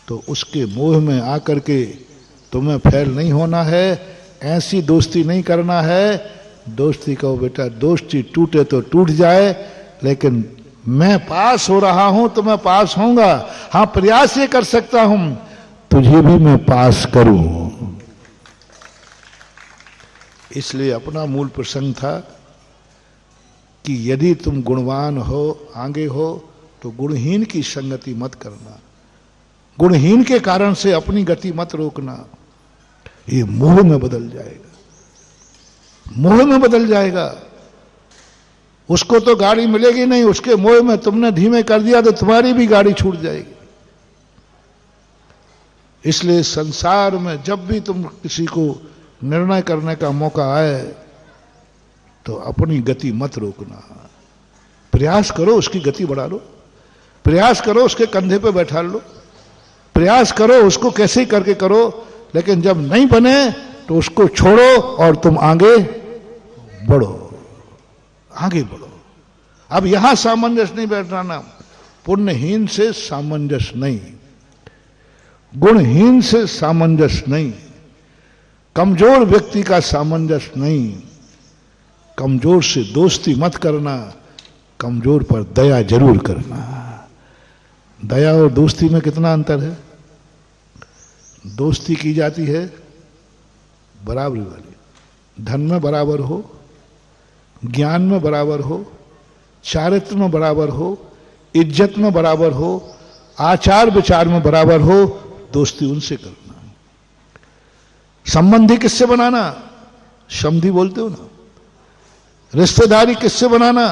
तो उसके मोह में आकर के तुम्हें फैल नहीं होना है, ऐसी दोस्ती नहीं करना है। दोस्ती कहो बेटा, दोस्ती टूटे तो टूट जाए, लेकिन मैं पास हो रहा हूं तो मैं पास होऊंगा। हां, प्रयास ये कर सकता हूं, तुझे भी मैं पास करूं। इसलिए अपना मूल प्रसंग था कि यदि तुम गुणवान हो, आगे हो, तो गुणहीन की संगति मत करना, गुणहीन के कारण से अपनी गति मत रोकना। ये मोह में बदल जाएगा, मोह में बदल जाएगा। उसको तो गाड़ी मिलेगी नहीं, उसके मोह में तुमने धीमे कर दिया तो तुम्हारी भी गाड़ी छूट जाएगी। इसलिए संसार में जब भी तुम किसी को निर्णय करने का मौका आए तो अपनी गति मत रोकना, प्रयास करो, उसकी गति बढ़ा लो, प्रयास करो, उसके कंधे पे बैठा लो, प्रयास करो, उसको कैसे करके करो, लेकिन जब नहीं बने तो उसको छोड़ो और तुम आगे बढ़ो, आगे बढ़ो। अब यहां सामंजस्य नहीं बैठना ना, पुण्यहीन से सामंजस्य नहीं, गुणहीन से सामंजस्य नहीं, कमजोर व्यक्ति का सामंजस्य नहीं, कमजोर से दोस्ती मत करना, कमजोर पर दया जरूर करना। दया और दोस्ती में कितना अंतर है? दोस्ती की जाती है बराबरी वाली, धन में बराबर हो, ज्ञान में बराबर हो, चारित्र में बराबर हो, इज्जत में बराबर हो, आचार विचार में बराबर हो, दोस्ती उनसे करना। संबंधी किससे बनाना? समधी बोलते हो ना। रिश्तेदारी किससे बनाना?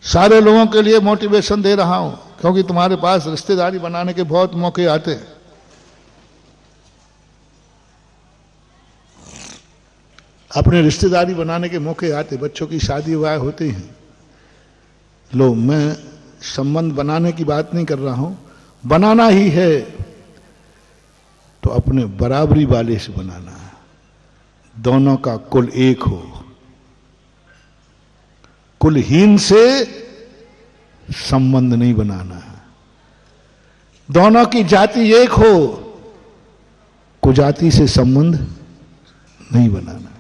सारे लोगों के लिए मोटिवेशन दे रहा हूं, क्योंकि तुम्हारे पास रिश्तेदारी बनाने के बहुत मौके आते हैं। अपने रिश्तेदारी बनाने के मौके आते, बच्चों की शादी विवाह होते हैं। लो, मैं संबंध बनाने की बात नहीं कर रहा हूं, बनाना ही है तो अपने बराबरी वाले से बनाना, दोनों का कुल एक हो। कुलहीन से संबंध नहीं बनाना, दोनों की जाति एक हो, कुजाति से संबंध नहीं बनाना।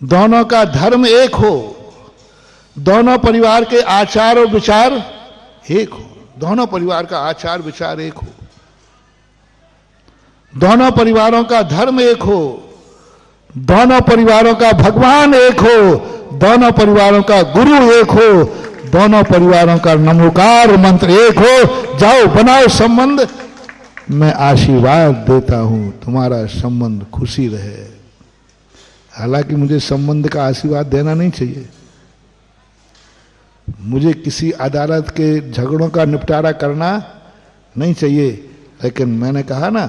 दोनों का धर्म एक हो, दोनों परिवार के आचार और विचार एक हो, दोनों परिवार का आचार विचार एक हो, दोनों परिवारों का धर्म एक हो, दोनों परिवारों का भगवान एक हो, दोनों परिवारों का गुरु एक हो, दोनों परिवारों का नमोकार मंत्र एक हो। जाओ, बनाओ संबंध, मैं आशीर्वाद देता हूं, तुम्हारा संबंध खुशी रहे। हालांकि मुझे संबंध का आशीर्वाद देना नहीं चाहिए, मुझे किसी अदालत के झगड़ों का निपटारा करना नहीं चाहिए, लेकिन मैंने कहा ना,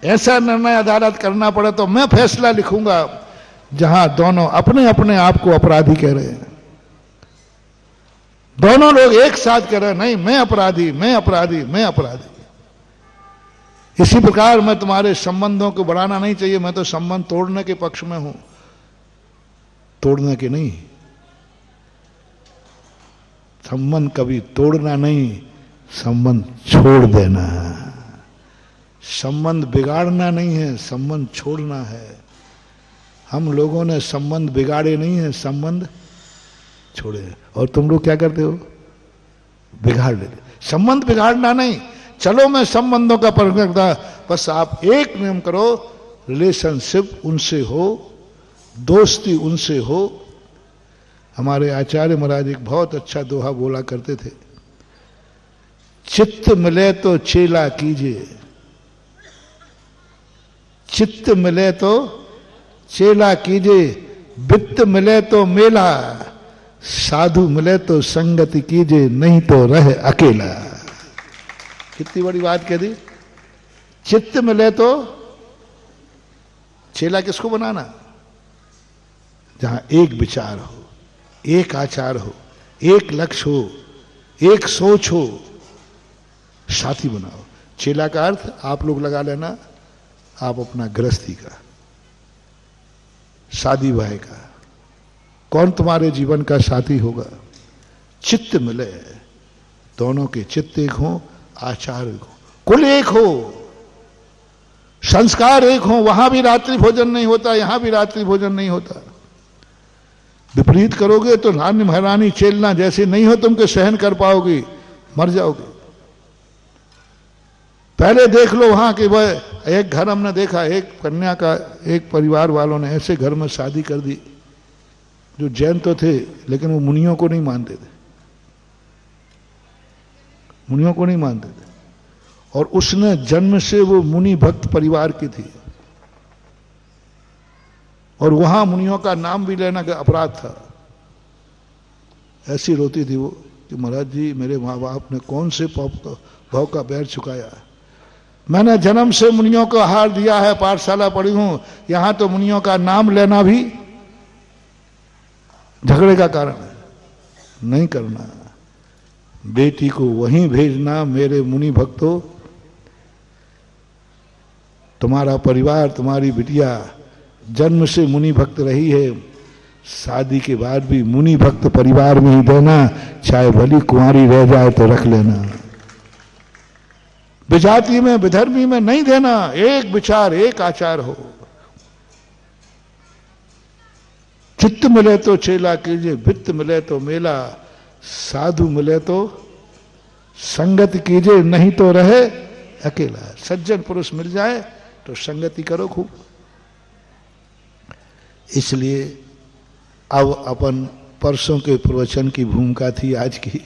ऐसा निर्णय अदालत करना पड़े तो मैं फैसला लिखूंगा जहां दोनों अपने अपने आप को अपराधी कह रहे हैं, दोनों लोग एक साथ कह रहे हैं, नहीं मैं अपराधी, मैं अपराधी, मैं अपराधी। इसी प्रकार मैं तुम्हारे संबंधों को बढ़ाना नहीं चाहिए, मैं तो संबंध तोड़ने के पक्ष में हूं, तोड़ने के नहीं। संबंध कभी तोड़ना नहीं, संबंध छोड़ देना। संबंध बिगाड़ना नहीं है, संबंध छोड़ना है। हम लोगों ने संबंध बिगाड़े नहीं है, संबंध छोड़े। और तुम लोग क्या करते हो? बिगाड़ लेते। संबंध बिगाड़ना नहीं, चलो मैं संबंधों का परखता, बस आप एक नियम करो, रिलेशनशिप उनसे हो, दोस्ती उनसे हो। हमारे आचार्य महाराज एक बहुत अच्छा दोहा बोला करते थे, चित्त मिले तो चेला कीजिए, चित्त मिले तो चेला कीजिए, वित्त मिले तो मेला, साधु मिले तो संगति कीजिए, नहीं तो रहे अकेला। कितनी बड़ी बात कह दी। चित्त मिले तो चेला किसको बनाना? जहां एक विचार हो, एक आचार हो, एक लक्ष्य हो, एक सोच हो, साथी बनाओ। चेला का अर्थ आप लोग लगा लेना, आप अपना गृहस्थी का, शादी ब्याह का, कौन तुम्हारे जीवन का साथी होगा? चित्त मिले, दोनों के चित्त एक हो, आचार एक हो, कुल एक हो, संस्कार एक हो। वहां भी रात्रि भोजन नहीं होता, यहां भी रात्रि भोजन नहीं होता। विपरीत करोगे तो रानी महारानी चेलना जैसे नहीं हो तुम के सहन कर पाओगे, मर जाओगे। पहले देख लो वहां कि वह एक घर हमने देखा, एक कन्या का एक परिवार वालों ने ऐसे घर में शादी कर दी, जो जैन तो थे लेकिन वो मुनियों को नहीं मानते थे, मुनियों को नहीं मानते थे। और उसने जन्म से वो मुनि भक्त परिवार की थी, और वहां मुनियों का नाम भी लेना का अपराध था। ऐसी रोती थी वो कि महाराज जी मेरे माँ बाप ने कौन से भाव का बैर चुकाया, मैंने जन्म से मुनियों को आहार दिया है, पाठशाला पढ़ी हूं, यहां तो मुनियों का नाम लेना भी झगड़े का कारण है। नहीं करना, बेटी को वहीं भेजना। मेरे मुनि भक्तों, तुम्हारा परिवार, तुम्हारी बिटिया जन्म से मुनि भक्त रही है, शादी के बाद भी मुनि भक्त परिवार में ही देना, चाहे भली कुंवारी रह जाए तो रख लेना। विजाति में विधर्मी में नहीं देना। एक विचार, एक आचार हो। चित्त मिले तो चेला कीजिए, वित्त मिले तो मेला, साधु मिले तो संगति कीजिए, नहीं तो रहे अकेला। सज्जन पुरुष मिल जाए तो संगति करो खूब। इसलिए अब अपन परसों के प्रवचन की भूमिका थी आज की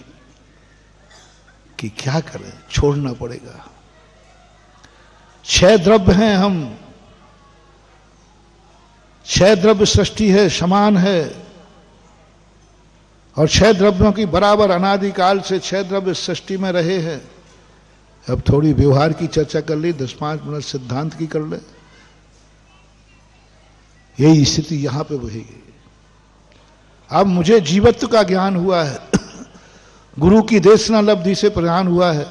कि क्या करें, छोड़ना पड़ेगा। 6 द्रव्य हैं हम, 6 द्रव्य सृष्टि है, समान है, और 6 द्रव्यों की बराबर अनादिकाल से 6 द्रव्य सृष्टि में रहे हैं। अब थोड़ी व्यवहार की चर्चा कर ली, 10-5 मिनट सिद्धांत की कर ले। यही स्थिति यहां पे बहेगी। अब मुझे जीवत्व का ज्ञान हुआ है, गुरु की देशना लब्धि से प्रदान हुआ है,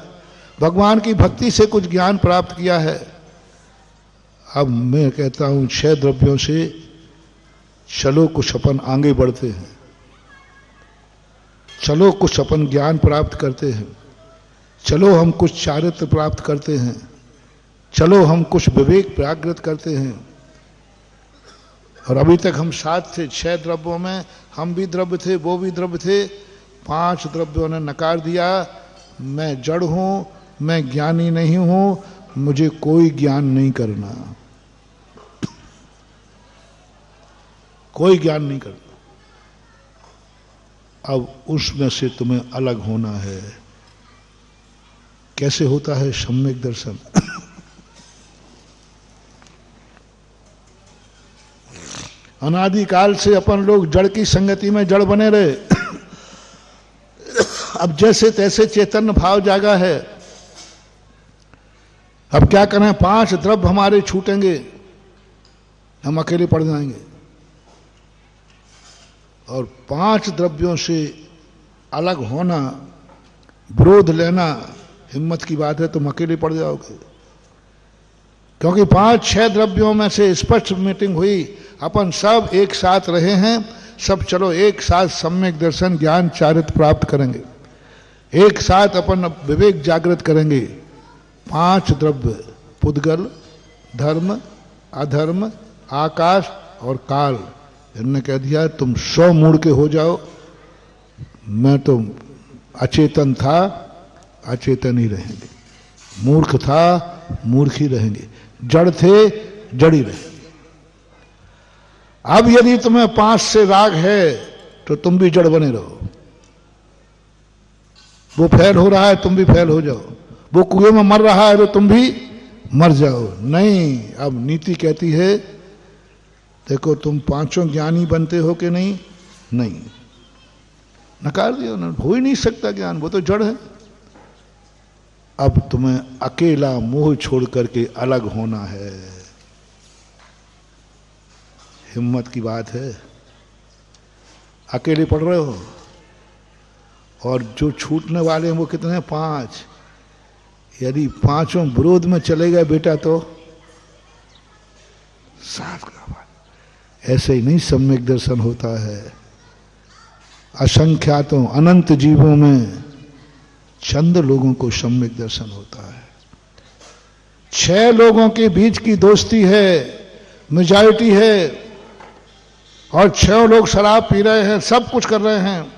भगवान की भक्ति से कुछ ज्ञान प्राप्त किया है। अब मैं कहता हूं 6 द्रव्यों से चलो कुछ अपन आगे बढ़ते हैं, चलो कुछ अपन ज्ञान प्राप्त करते हैं, चलो हम कुछ चारित्र प्राप्त करते हैं, चलो हम कुछ विवेक जागृत करते हैं। और अभी तक हम साथ थे, 6 द्रव्यों में हम भी द्रव्य थे, वो भी द्रव्य थे। 5 द्रव्यों ने नकार दिया, मैं जड़ हूं, मैं ज्ञानी नहीं हूं, मुझे कोई ज्ञान नहीं करना, कोई ज्ञान नहीं करना। अब उसमें से तुम्हें अलग होना है। कैसे होता है सम्यक दर्शन? अनादिकाल से अपन लोग जड़ की संगति में जड़ बने रहे। अब जैसे तैसे चैतन्य भाव जागा है। अब क्या करें, 5 द्रव्य हमारे छूटेंगे, हम अकेले पड़ जाएंगे। और 5 द्रव्यों से अलग होना, विरोध लेना हिम्मत की बात है, तुम अकेले पड़ जाओगे। क्योंकि 5-6 द्रव्यों में से स्पष्ट मीटिंग हुई, अपन सब एक साथ रहे हैं, सब चलो एक साथ सम्यक दर्शन ज्ञान चारित्र प्राप्त करेंगे, एक साथ अपन विवेक जागृत करेंगे। 5 द्रव्य, पुद्गल, धर्म, अधर्म, आकाश और काल, इनने कह दिया तुम 100 मूढ़ के हो जाओ। मैं तो अचेतन था, अचेतन ही रहेंगे, मूर्ख था, मूर्ख ही रहेंगे, जड़ थे, जड़ ही रहेंगे। अब यदि तुम्हें 5 से राग है तो तुम भी जड़ बने रहो। वो फैल हो रहा है, तुम भी फैल हो जाओ। वो कुएं में मर रहा है तो तुम भी मर जाओ। नहीं, अब नीति कहती है देखो तुम 5 ज्ञानी बनते हो कि नहीं? नहीं, नकार दिया ना, हो ही नहीं सकता ज्ञान, वो तो जड़ है। अब तुम्हें अकेला मोह छोड़ करके अलग होना है। हिम्मत की बात है। अकेले पढ़ रहे हो, और जो छूटने वाले हैं वो कितने हैं? 5। यदि 5 विरोध में चले गए बेटा तो साफ का बात। ऐसे ही नहीं सम्यक दर्शन होता है। असंख्यातों अनंत जीवों में चंद लोगों को सम्यक दर्शन होता है। 6 लोगों के बीच की दोस्ती है, मेजॉरिटी है, और 6 लोग शराब पी रहे हैं, सब कुछ कर रहे हैं।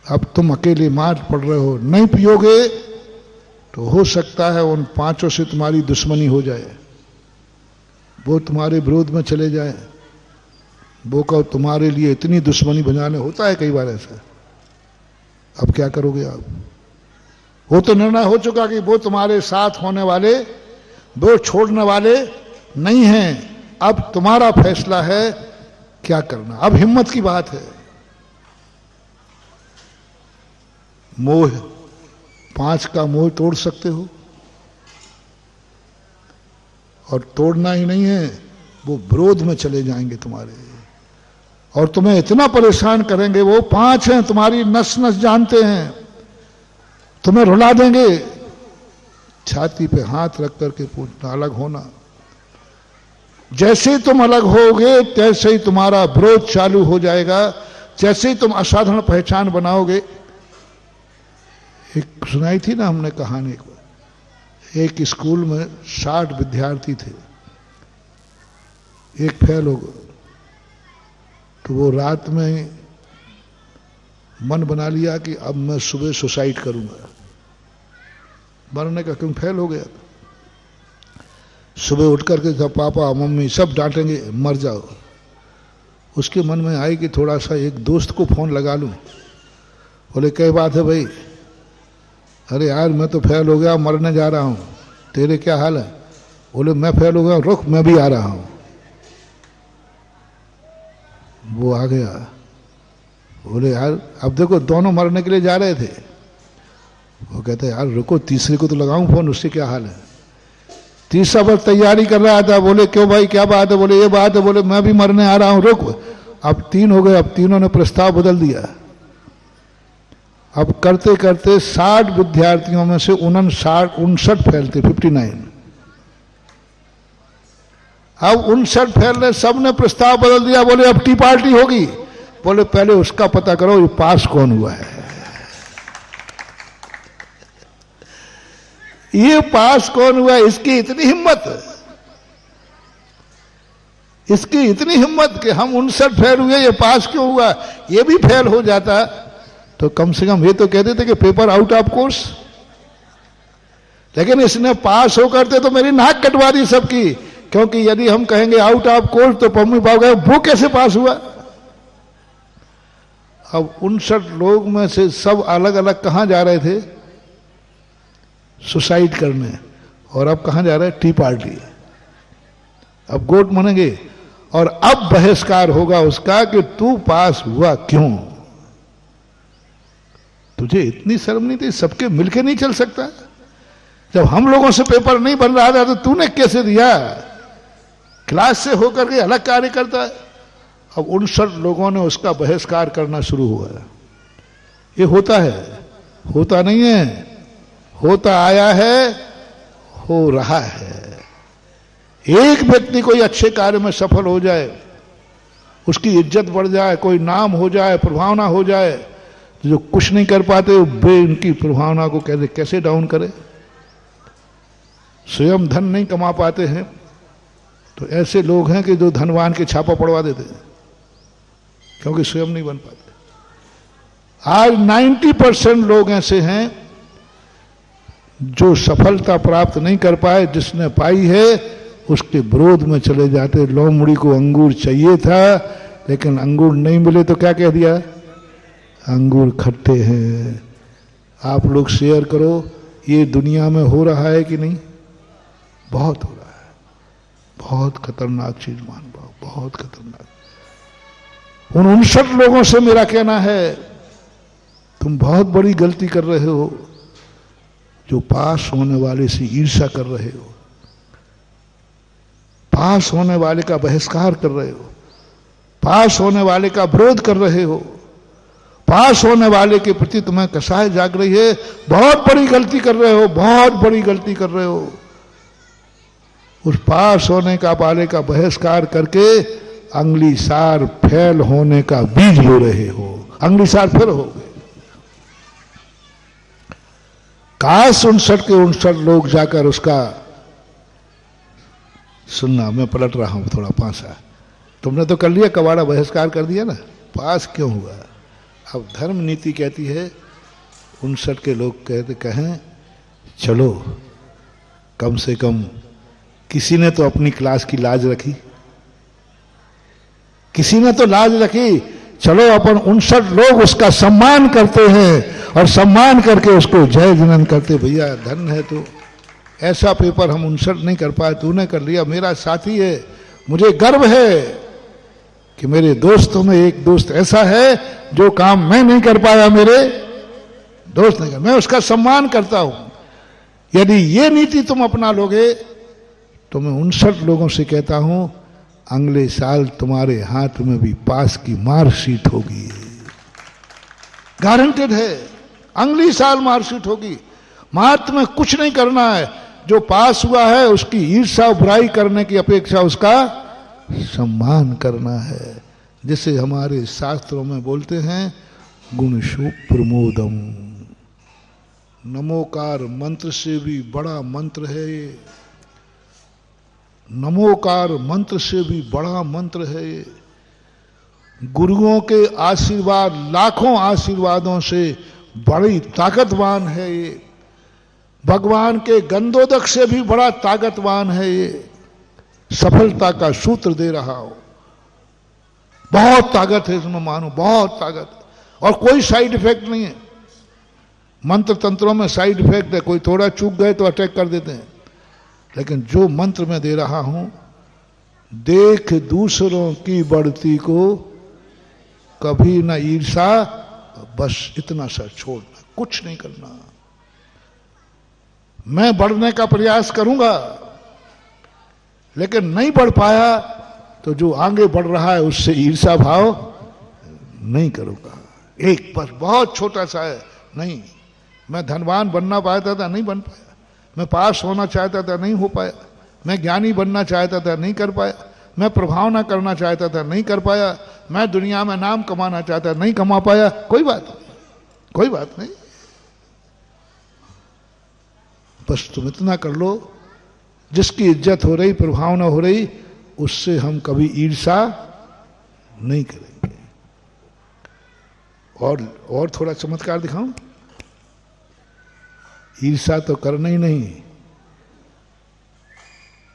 अब तुम अकेले मार पड़ रहे हो, नहीं पियोगे तो हो सकता है उन 5 से तुम्हारी दुश्मनी हो जाए, वो तुम्हारे विरोध में चले जाए, वो कहो तुम्हारे लिए इतनी दुश्मनी बनाने। होता है कई बार ऐसा। अब क्या करोगे आप? वो तो निर्णय हो चुका कि वो तुम्हारे साथ होने वाले, वो छोड़ने वाले नहीं हैं। अब तुम्हारा फैसला है क्या करना। अब हिम्मत की बात है। मोह, 5 का मोह तोड़ सकते हो, और तोड़ना ही नहीं है, वो विरोध में चले जाएंगे तुम्हारे, और तुम्हें इतना परेशान करेंगे। वो 5 हैं, तुम्हारी नस नस जानते हैं, तुम्हें रुला देंगे। छाती पे हाथ रख करके पूछना, अलग होना। जैसे तुम अलग होगे तैसे ही तुम्हारा विरोध चालू हो जाएगा। जैसे ही तुम असाधारण पहचान बनाओगे। एक सुनाई थी ना हमने कहानी को। एक स्कूल में 60 विद्यार्थी थे, एक फेल हो गया। तो वो रात में मन बना लिया कि अब मैं सुबह सुसाइड करूंगा। मरने का, क्यों फेल हो गया। सुबह उठ करके जब पापा मम्मी सब डांटेंगे, मर जाओ। उसके मन में आई कि थोड़ा सा एक दोस्त को फोन लगा लूं। बोले क्या बात है भाई? अरे यार मैं तो फेल हो गया, मरने जा रहा हूं, तेरे क्या हाल है? बोले मैं फेल हो गया, रुक मैं भी आ रहा हूं। वो आ गया। बोले यार अब देखो दोनों मरने के लिए जा रहे थे। वो कहते यार रुको, तीसरे को तो लगाऊं फोन, उससे क्या हाल है। तीसरा बार तैयारी कर रहा था। बोले क्यों भाई क्या बात है? बोले ये बात है। बोले मैं भी मरने आ रहा हूं, रुक। अब 3 हो गए। अब तीनों ने प्रस्ताव बदल दिया। अब करते करते 60 विद्यार्थियों में से 59 फेल थे, 59। अब 59 फेल ने सबने प्रस्ताव बदल दिया। बोले अब टी पार्टी होगी। बोले पहले उसका पता करो ये पास कौन हुआ है। ये पास कौन हुआ, इसकी इतनी हिम्मत, इसकी इतनी हिम्मत कि हम 59 फेल हुए, ये पास क्यों हुआ। ये भी फेल हो जाता तो कम से कम ये तो कहते थे कि पेपर आउट ऑफ कोर्स। लेकिन इसने पास हो करते तो मेरी नाक कटवा दी सबकी। क्योंकि यदि हम कहेंगे आउट ऑफ कोर्स तो मम्मी पापा कहेंगे वो कैसे पास हुआ। अब 59 लोग में से सब अलग अलग कहां जा रहे थे? सुसाइड करने। और अब कहां जा रहे हैं? T party. अब गोट मनेंगे और अब बहिष्कार होगा उसका कि तू पास हुआ क्यों। तुझे इतनी शर्म नहीं थी? सबके मिलके नहीं चल सकता? जब हम लोगों से पेपर नहीं बन रहा था तो तूने कैसे दिया? क्लास से होकर के अलग कार्य करता है। अब 59 लोगों ने उसका बहिष्कार करना शुरू हुआ। ये होता है, होता नहीं है, होता आया है, हो रहा है। एक व्यक्ति कोई अच्छे कार्य में सफल हो जाए, उसकी इज्जत बढ़ जाए, कोई नाम हो जाए, प्रभावना हो जाए, तो जो कुछ नहीं कर पाते वे उनकी प्रभावना को कैसे डाउन करे। स्वयं धन नहीं कमा पाते हैं तो ऐसे लोग हैं कि जो धनवान के छापा पड़वा देते हैं क्योंकि स्वयं नहीं बन पाते। आज 90% लोग ऐसे हैं जो सफलता प्राप्त नहीं कर पाए, जिसने पाई है उसके विरोध में चले जाते। लोमड़ी को अंगूर चाहिए था लेकिन अंगूर नहीं मिले तो क्या कह दिया? अंगूर खट्टे हैं। आप लोग शेयर करो, ये दुनिया में हो रहा है कि नहीं? बहुत हो रहा है। बहुत खतरनाक चीज मान पाओ, बहुत खतरनाक। उन 59 लोगों से मेरा कहना है तुम बहुत बड़ी गलती कर रहे हो जो पास होने वाले से ईर्ष्या कर रहे हो। पास होने वाले का बहिष्कार कर रहे हो, पास होने वाले का विरोध कर रहे हो, पास होने वाले के प्रति तुम्हें कसाय जाग रही है। बहुत बड़ी गलती कर रहे हो, बहुत बड़ी गलती कर रहे हो। उस पास होने का वाले का बहिष्कार करके अंगलीसार फेल होने का बीज बो रहे हो। अंगलीसार फेल हो गए। काश 59 के 59 लोग जाकर उसका सुनना। मैं पलट रहा हूं थोड़ा पासा। तुमने तो कर लिया, कबाड़ा बहिष्कार कर दिया ना, पास क्यों हुआ? अब धर्म नीति कहती है 59 के लोग कहें चलो कम से कम किसी ने तो अपनी क्लास की लाज रखी, किसी ने तो लाज रखी। चलो अपन 59 लोग उसका सम्मान करते हैं और सम्मान करके उसको जय जनन करते। भैया धन है तो ऐसा पेपर हम 59 नहीं कर पाए, तूने कर लिया, मेरा साथी है। मुझे गर्व है कि मेरे दोस्तों में एक दोस्त ऐसा है जो काम मैं नहीं कर पाया, मेरे दोस्त नहीं कर, मैं उसका सम्मान करता हूं। यदि ये नीति तुम अपना लोगे तो मैं 59 लोगों से कहता हूं अगले साल तुम्हारे हाथ में भी पास की मार्कशीट होगी, गारंटेड है। अगली साल मार्कशीट होगी। मात्र में कुछ नहीं करना है। जो पास हुआ है उसकी ईर्ष्या बुराई करने की अपेक्षा उसका सम्मान करना है, जिसे हमारे शास्त्रों में बोलते हैं गुणशु प्रमोदम। नमोकार मंत्र से भी बड़ा मंत्र है ये। नमोकार मंत्र से भी बड़ा मंत्र है ये। गुरुओं के आशीर्वाद, लाखों आशीर्वादों से बड़ी ताकतवान है ये। भगवान के गंधोदक से भी बड़ा ताकतवान है ये। सफलता का सूत्र दे रहा हो, बहुत ताकत है इसमें, मानो बहुत ताकत। और कोई साइड इफेक्ट नहीं है। मंत्र तंत्रों में साइड इफेक्ट है, कोई थोड़ा चूक गए तो अटैक कर देते हैं। लेकिन जो मंत्र मैं दे रहा हूं, देख दूसरों की बढ़ती को कभी ना ईर्षा, बस इतना सा छोड़ना, कुछ नहीं करना। मैं बढ़ने का प्रयास करूंगा, लेकिन नहीं बढ़ पाया तो जो आगे बढ़ रहा है उससे ईर्षा भाव नहीं करूंगा। एक बस बहुत छोटा सा है, नहीं। मैं धनवान बनना चाहता था, नहीं बन पाया। मैं पास होना चाहता था, नहीं हो पाया। मैं ज्ञानी बनना चाहता था, नहीं कर पाया। मैं प्रभावना करना चाहता था, नहीं कर पाया। मैं दुनिया में नाम कमाना चाहता, नहीं कमा पाया। कोई बात नहीं, कोई बात नहीं। बस तुम इतना कर लो, जिसकी इज्जत हो रही, प्रभावना हो रही, उससे हम कभी ईर्षा नहीं करेंगे। और थोड़ा चमत्कार दिखाऊं? ईर्षा तो करना ही नहीं,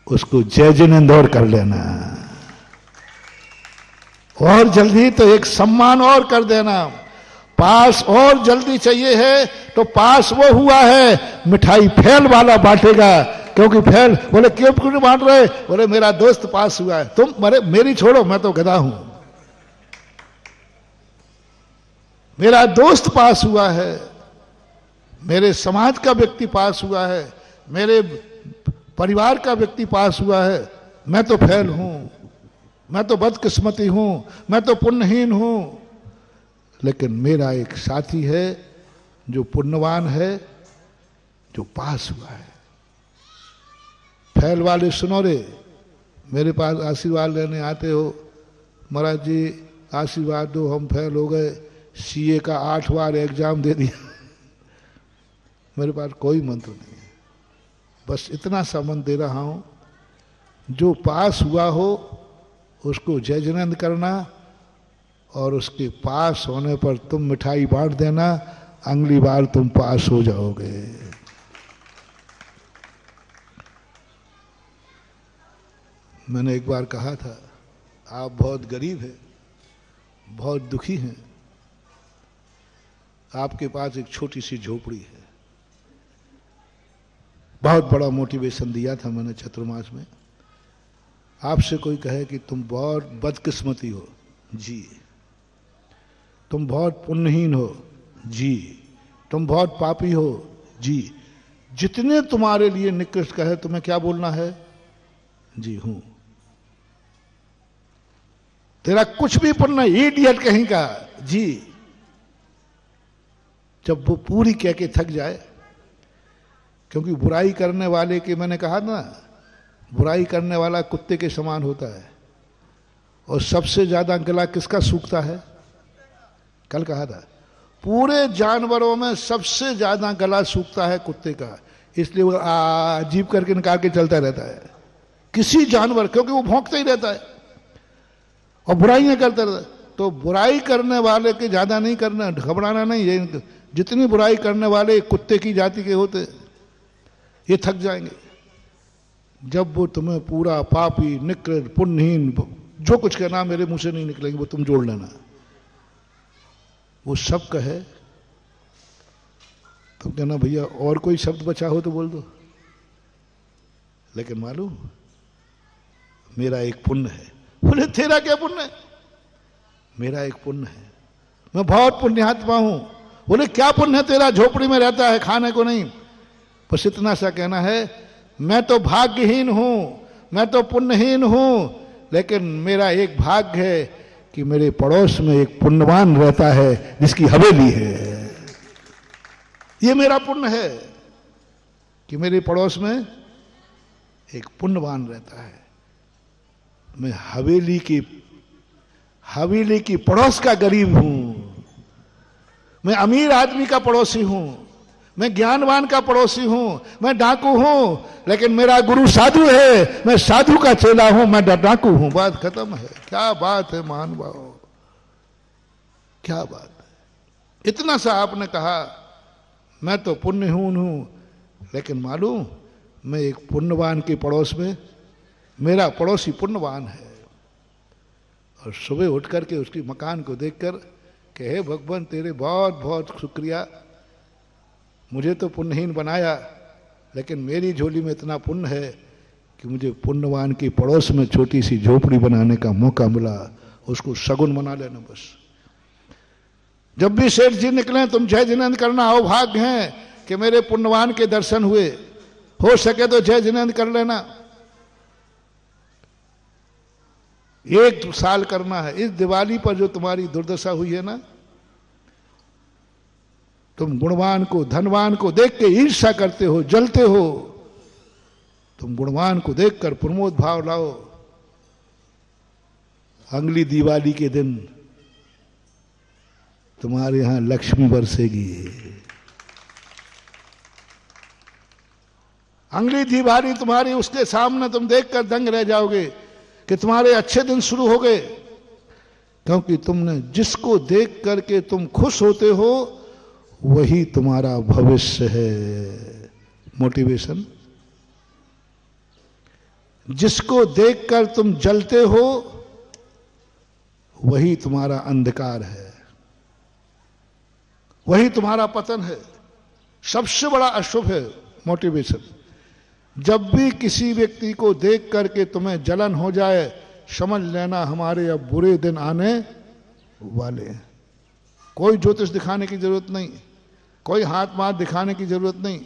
उसको जय जिनेंद्र कर लेना। और जल्दी तो एक सम्मान और कर देना। पास और जल्दी चाहिए है तो पास वो हुआ है, मिठाई फेल वाला बांटेगा। क्योंकि फेल बोले क्यों बांट रहे? बोले मेरा दोस्त पास हुआ है। तुम मेरी छोड़ो, मैं तो गधा हूं। मेरा दोस्त पास हुआ है, मेरे समाज का व्यक्ति पास हुआ है, मेरे परिवार का व्यक्ति पास हुआ है। मैं तो फेल हूं, मैं तो बदकिस्मती हूं, मैं तो पुण्यहीन हूं। लेकिन मेरा एक साथी है जो पुण्यवान है, जो पास हुआ है। फेल वाले सुनो रे, मेरे पास आशीर्वाद लेने आते हो, महाराज जी आशीर्वाद दो, हम फेल हो गए, सीए का 8 बार एग्जाम दे दिया। मेरे पास कोई मंत्र नहीं है, बस इतना सा मंत्र दे रहा हूं, जो पास हुआ हो उसको जय जिनेंद्र करना, और उसके पास होने पर तुम मिठाई बांट देना। अगली बार तुम पास हो जाओगे। मैंने एक बार कहा था, आप बहुत गरीब हैं, बहुत दुखी हैं, आपके पास एक छोटी सी झोपड़ी है। बहुत बड़ा मोटिवेशन दिया था मैंने चतुर्मास में। आपसे कोई कहे कि तुम बहुत बदकिस्मती हो, जी। तुम बहुत पुण्यहीन हो, जी। तुम बहुत पापी हो, जी। जितने तुम्हारे लिए निकृष्ट कहे, तुम्हें क्या बोलना है? जी हूं। तेरा कुछ भी पुण्य, इडियट कहीं का जी। जब वो पूरी कह के थक जाए, क्योंकि बुराई करने वाले के, मैंने कहा ना, बुराई करने वाला कुत्ते के समान होता है। और सबसे ज्यादा गला किसका सूखता है? कल कहा था, पूरे जानवरों में सबसे ज्यादा गला सूखता है कुत्ते का। इसलिए वो अजीब करके निकाल के चलता रहता है किसी जानवर, क्योंकि वो भौंकता ही रहता है और बुराइयां करता रहता है। तो बुराई करने वाले के ज्यादा नहीं करना, घबराना नहीं। ये जितनी बुराई करने वाले कुत्ते की जाति के होते, ये थक जाएंगे। जब वो तुम्हें पूरा पापी, निकृष्ट, पुण्यहीन, जो कुछ कहना मेरे मुंह से नहीं निकलेंगे, वो तुम जोड़ लेना। वो सब कहे तो कहना भैया और कोई शब्द बचा हो तो बोल दो। लेकिन मालूम मेरा एक पुण्य है। बोले तेरा क्या पुण्य है? मेरा एक पुण्य है, मैं बहुत पुण्यात्मा हूं। बोले क्या पुण्य है तेरा? झोपड़ी में रहता है, खाने को नहीं। बस इतना सा कहना है, मैं तो भाग्यहीन हूं, मैं तो पुण्यहीन हूं, लेकिन मेरा एक भाग्य है कि मेरे पड़ोस में एक पुण्यवान रहता है जिसकी हवेली है। ये मेरा पुण्य है कि मेरे पड़ोस में एक पुण्यवान रहता है। मैं हवेली की पड़ोस का गरीब हूं। मैं अमीर आदमी का पड़ोसी हूं, मैं ज्ञानवान का पड़ोसी हूं, मैं डाकू हूं, लेकिन मेरा गुरु साधु है, मैं साधु का चेला हूं, मैं डाकू हूं। बात खत्म है। क्या बात है महानुभाव, क्या बात है। इतना सा आपने कहा, मैं तो पुण्यहीन हूं, लेकिन मालूम मैं एक पुण्यवान के पड़ोस में, मेरा पड़ोसी पुण्यवान है। और सुबह उठ करके उसकी मकान को देखकर कि हे भगवान तेरे बहुत बहुत शुक्रिया, मुझे तो पुण्यहीन बनाया, लेकिन मेरी झोली में इतना पुण्य है कि मुझे पुण्यवान के पड़ोस में छोटी सी झोपड़ी बनाने का मौका मिला। उसको सगुन बना लेना बस। जब भी सेठ जी निकले तुम जय जिनेंद्र करना। हो भाग्य है कि मेरे पुण्यवान के दर्शन हुए, हो सके तो जय जिनेंद्र कर लेना। 1 साल करना है। इस दिवाली पर जो तुम्हारी दुर्दशा हुई है ना, तुम गुणवान को, धनवान को देख के ईर्ष्या करते हो, जलते हो। तुम गुणवान को देखकर प्रमोद भाव लाओ। अगली दिवाली के दिन तुम्हारे यहां लक्ष्मी बरसेगी। अगली दिवाली तुम्हारी, उसके सामने तुम देखकर दंग रह जाओगे कि तुम्हारे अच्छे दिन शुरू हो गए। क्योंकि तुमने जिसको देख करके तुम खुश होते हो, वही तुम्हारा भविष्य है। मोटिवेशन। जिसको देखकर तुम जलते हो, वही तुम्हारा अंधकार है, वही तुम्हारा पतन है। सबसे बड़ा अशुभ है मोटिवेशन। जब भी किसी व्यक्ति को देख करके तुम्हें जलन हो जाए, समझ लेना हमारे अब बुरे दिन आने वाले हैं। कोई ज्योतिष दिखाने की जरूरत नहीं, कोई हाथ माथ दिखाने की जरूरत नहीं।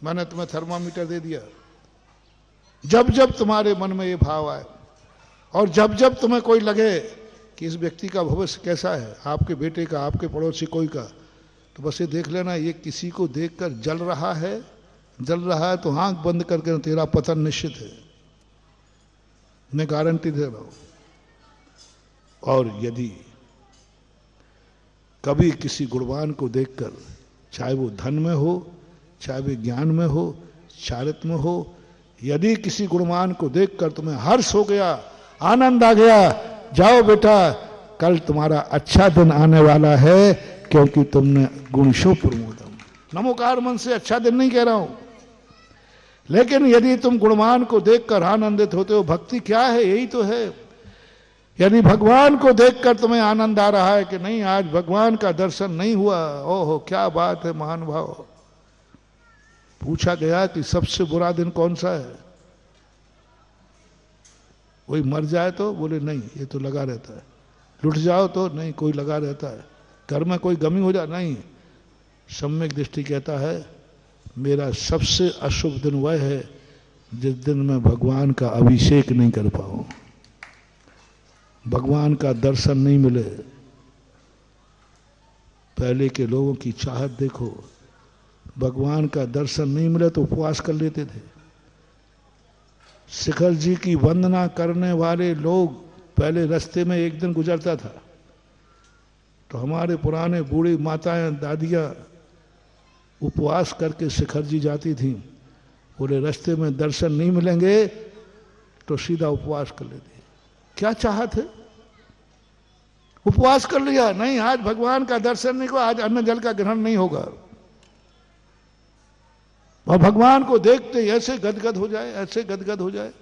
मैंने तुम्हें थर्मामीटर दे दिया। जब जब तुम्हारे मन में ये भाव आए और जब जब तुम्हें कोई लगे कि इस व्यक्ति का भविष्य कैसा है, आपके बेटे का, आपके पड़ोसी कोई का, तो बस ये देख लेना ये किसी को देखकर जल रहा है। जल रहा है तो आंख बंद करके तेरा पतन निश्चित है, मैं गारंटी दे रहा हूं। और यदि कभी किसी गुणवान को देखकर, चाहे वो धन में हो, चाहे वो ज्ञान में हो, चारित्र में हो, यदि किसी गुणवान को देखकर तुम्हें हर्ष हो गया, आनंद आ गया, जाओ बेटा कल तुम्हारा अच्छा दिन आने वाला है, क्योंकि तुमने गुणशो प्रमोदम। नमोकार मन से अच्छा दिन नहीं कह रहा हूं, लेकिन यदि तुम गुणवान को देखकर आनंदित होते हो, भक्ति क्या है? यही तो है। यदि भगवान को देखकर तुम्हें आनंद आ रहा है कि नहीं आज भगवान का दर्शन नहीं हुआ, ओहो क्या बात है महानुभाव। पूछा गया कि सबसे बुरा दिन कौन सा है? कोई मर जाए तो बोले नहीं, ये तो लगा रहता है। लुट जाओ तो नहीं, कोई लगा रहता है। घर में कोई गमी हो जाए नहीं। सम्यक दृष्टि कहता है मेरा सबसे अशुभ दिन वह है जिस दिन मैं भगवान का अभिषेक नहीं कर पाऊं। भगवान का दर्शन नहीं मिले, पहले के लोगों की चाहत देखो, भगवान का दर्शन नहीं मिले तो उपवास कर लेते थे। शिखर जी की वंदना करने वाले लोग पहले रास्ते में एक दिन गुजरता था तो हमारे पुराने बूढ़ी माताएं दादियां उपवास करके शिखर जी जाती थी, बोले रास्ते में दर्शन नहीं मिलेंगे तो सीधा उपवास कर लेते। क्या चाहत है? उपवास कर लिया, नहीं आज भगवान का दर्शन नहीं को, आज अन्न जल का ग्रहण नहीं होगा, और भगवान को देखते ऐसे गदगद हो जाए, ऐसे गदगद हो जाए।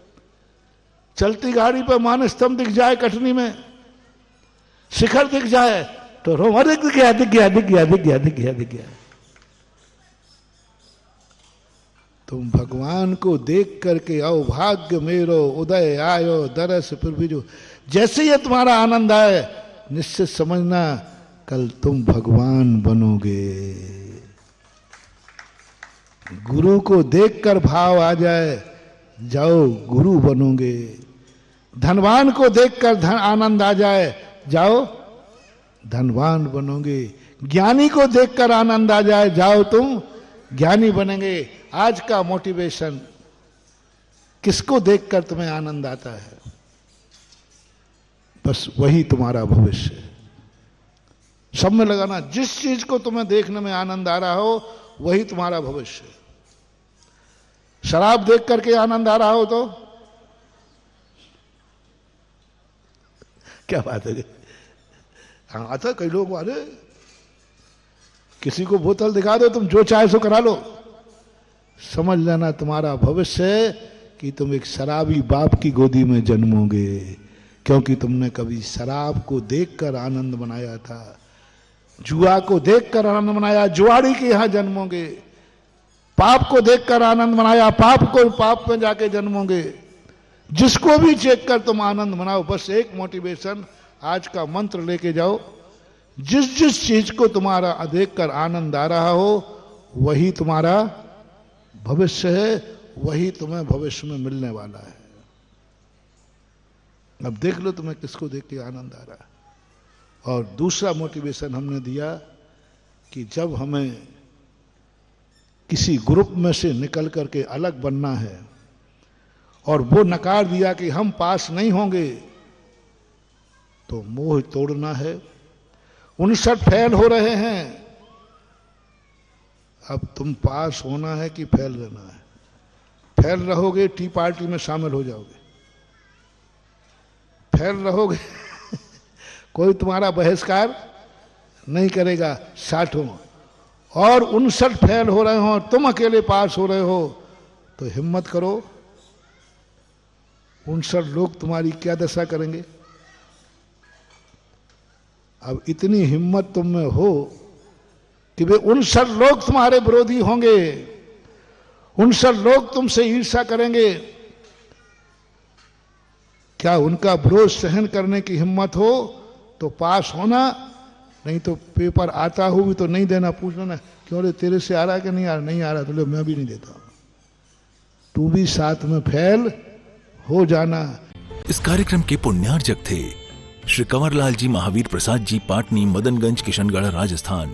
चलती गाड़ी पर मान स्तंभ दिख जाए, कटनी में शिखर दिख जाए तो रो, अरे दिख गया दिख गया दिख गया दिख गया दिख गया दिख गया। तुम भगवान को देख करके आओ, भाग्य मेरो उदय आयो दरस प्रभु। जैसे ही तुम्हारा आनंद आए निश्चित समझना कल तुम भगवान बनोगे। गुरु को देखकर भाव आ जाए, जाओ गुरु बनोगे। धनवान को देखकर धन आनंद आ जाए, जाओ धनवान बनोगे। ज्ञानी को देखकर आनंद आ जाए, जाओ तुम ज्ञानी बनेंगे। आज का मोटिवेशन, किसको देखकर तुम्हें आनंद आता है? बस वही तुम्हारा भविष्य है। सब में लगाना, जिस चीज को तुम्हें देखने में आनंद आ रहा हो वही तुम्हारा भविष्य है। शराब देख करके आनंद आ रहा हो तो क्या बात है? हाँ, आता कई लोग अरे किसी को बोतल दिखा दो, तुम जो चाहे सो करा लो। समझ लेना तुम्हारा भविष्य है कि तुम एक शराबी बाप की गोदी में जन्मोगे, क्योंकि तुमने कभी शराब को देखकर आनंद मनाया था, जुआ को देखकर आनंद मनाया, जुआड़ी के यहां जन्मोगे। पाप को देखकर आनंद मनाया, पाप में जाके जन्मोगे। जिसको भी चेक कर तुम आनंद मनाओ। बस एक मोटिवेशन आज का मंत्र लेके जाओ, जिस जिस चीज को तुम्हारा देखकर आनंद आ रहा हो वही तुम्हारा भविष्य है, वही तुम्हें भविष्य में मिलने वाला है। अब देख लो तुम्हें किसको देख के आनंद आ रहा है। और दूसरा मोटिवेशन हमने दिया कि जब हमें किसी ग्रुप में से निकल करके अलग बनना है और वो नकार दिया कि हम पास नहीं होंगे, तो मोह तोड़ना है। 59 फेल हो रहे हैं, अब तुम पास होना है कि फेल रहना है? फेल रहोगे टी पार्टी में शामिल हो जाओगे, फेल रहोगे कोई तुम्हारा बहिष्कार नहीं करेगा। 60 हो और 59 फेल हो रहे हो और तुम अकेले पास हो रहे हो, तो हिम्मत करो। 59 लोग तुम्हारी क्या दशा करेंगे? अब इतनी हिम्मत तुम में हो कि वे 59 लोग तुम्हारे विरोधी होंगे, 59 लोग तुमसे ईर्ष्या करेंगे। क्या उनका विरोध सहन करने की हिम्मत हो तो पास होना, नहीं तो पेपर आता हो भी तो नहीं देना। पूछना ना, क्यों रे तेरे से आ रहा है कि नहीं आ रहा? नहीं आ रहा तो ले मैं भी नहीं देता। तू भी साथ में फेल हो जाना। इस कार्यक्रम के पुण्यार्जक थे श्री कंवरलाल जी महावीर प्रसाद जी, पाटनी, मदनगंज, किशनगढ़, राजस्थान।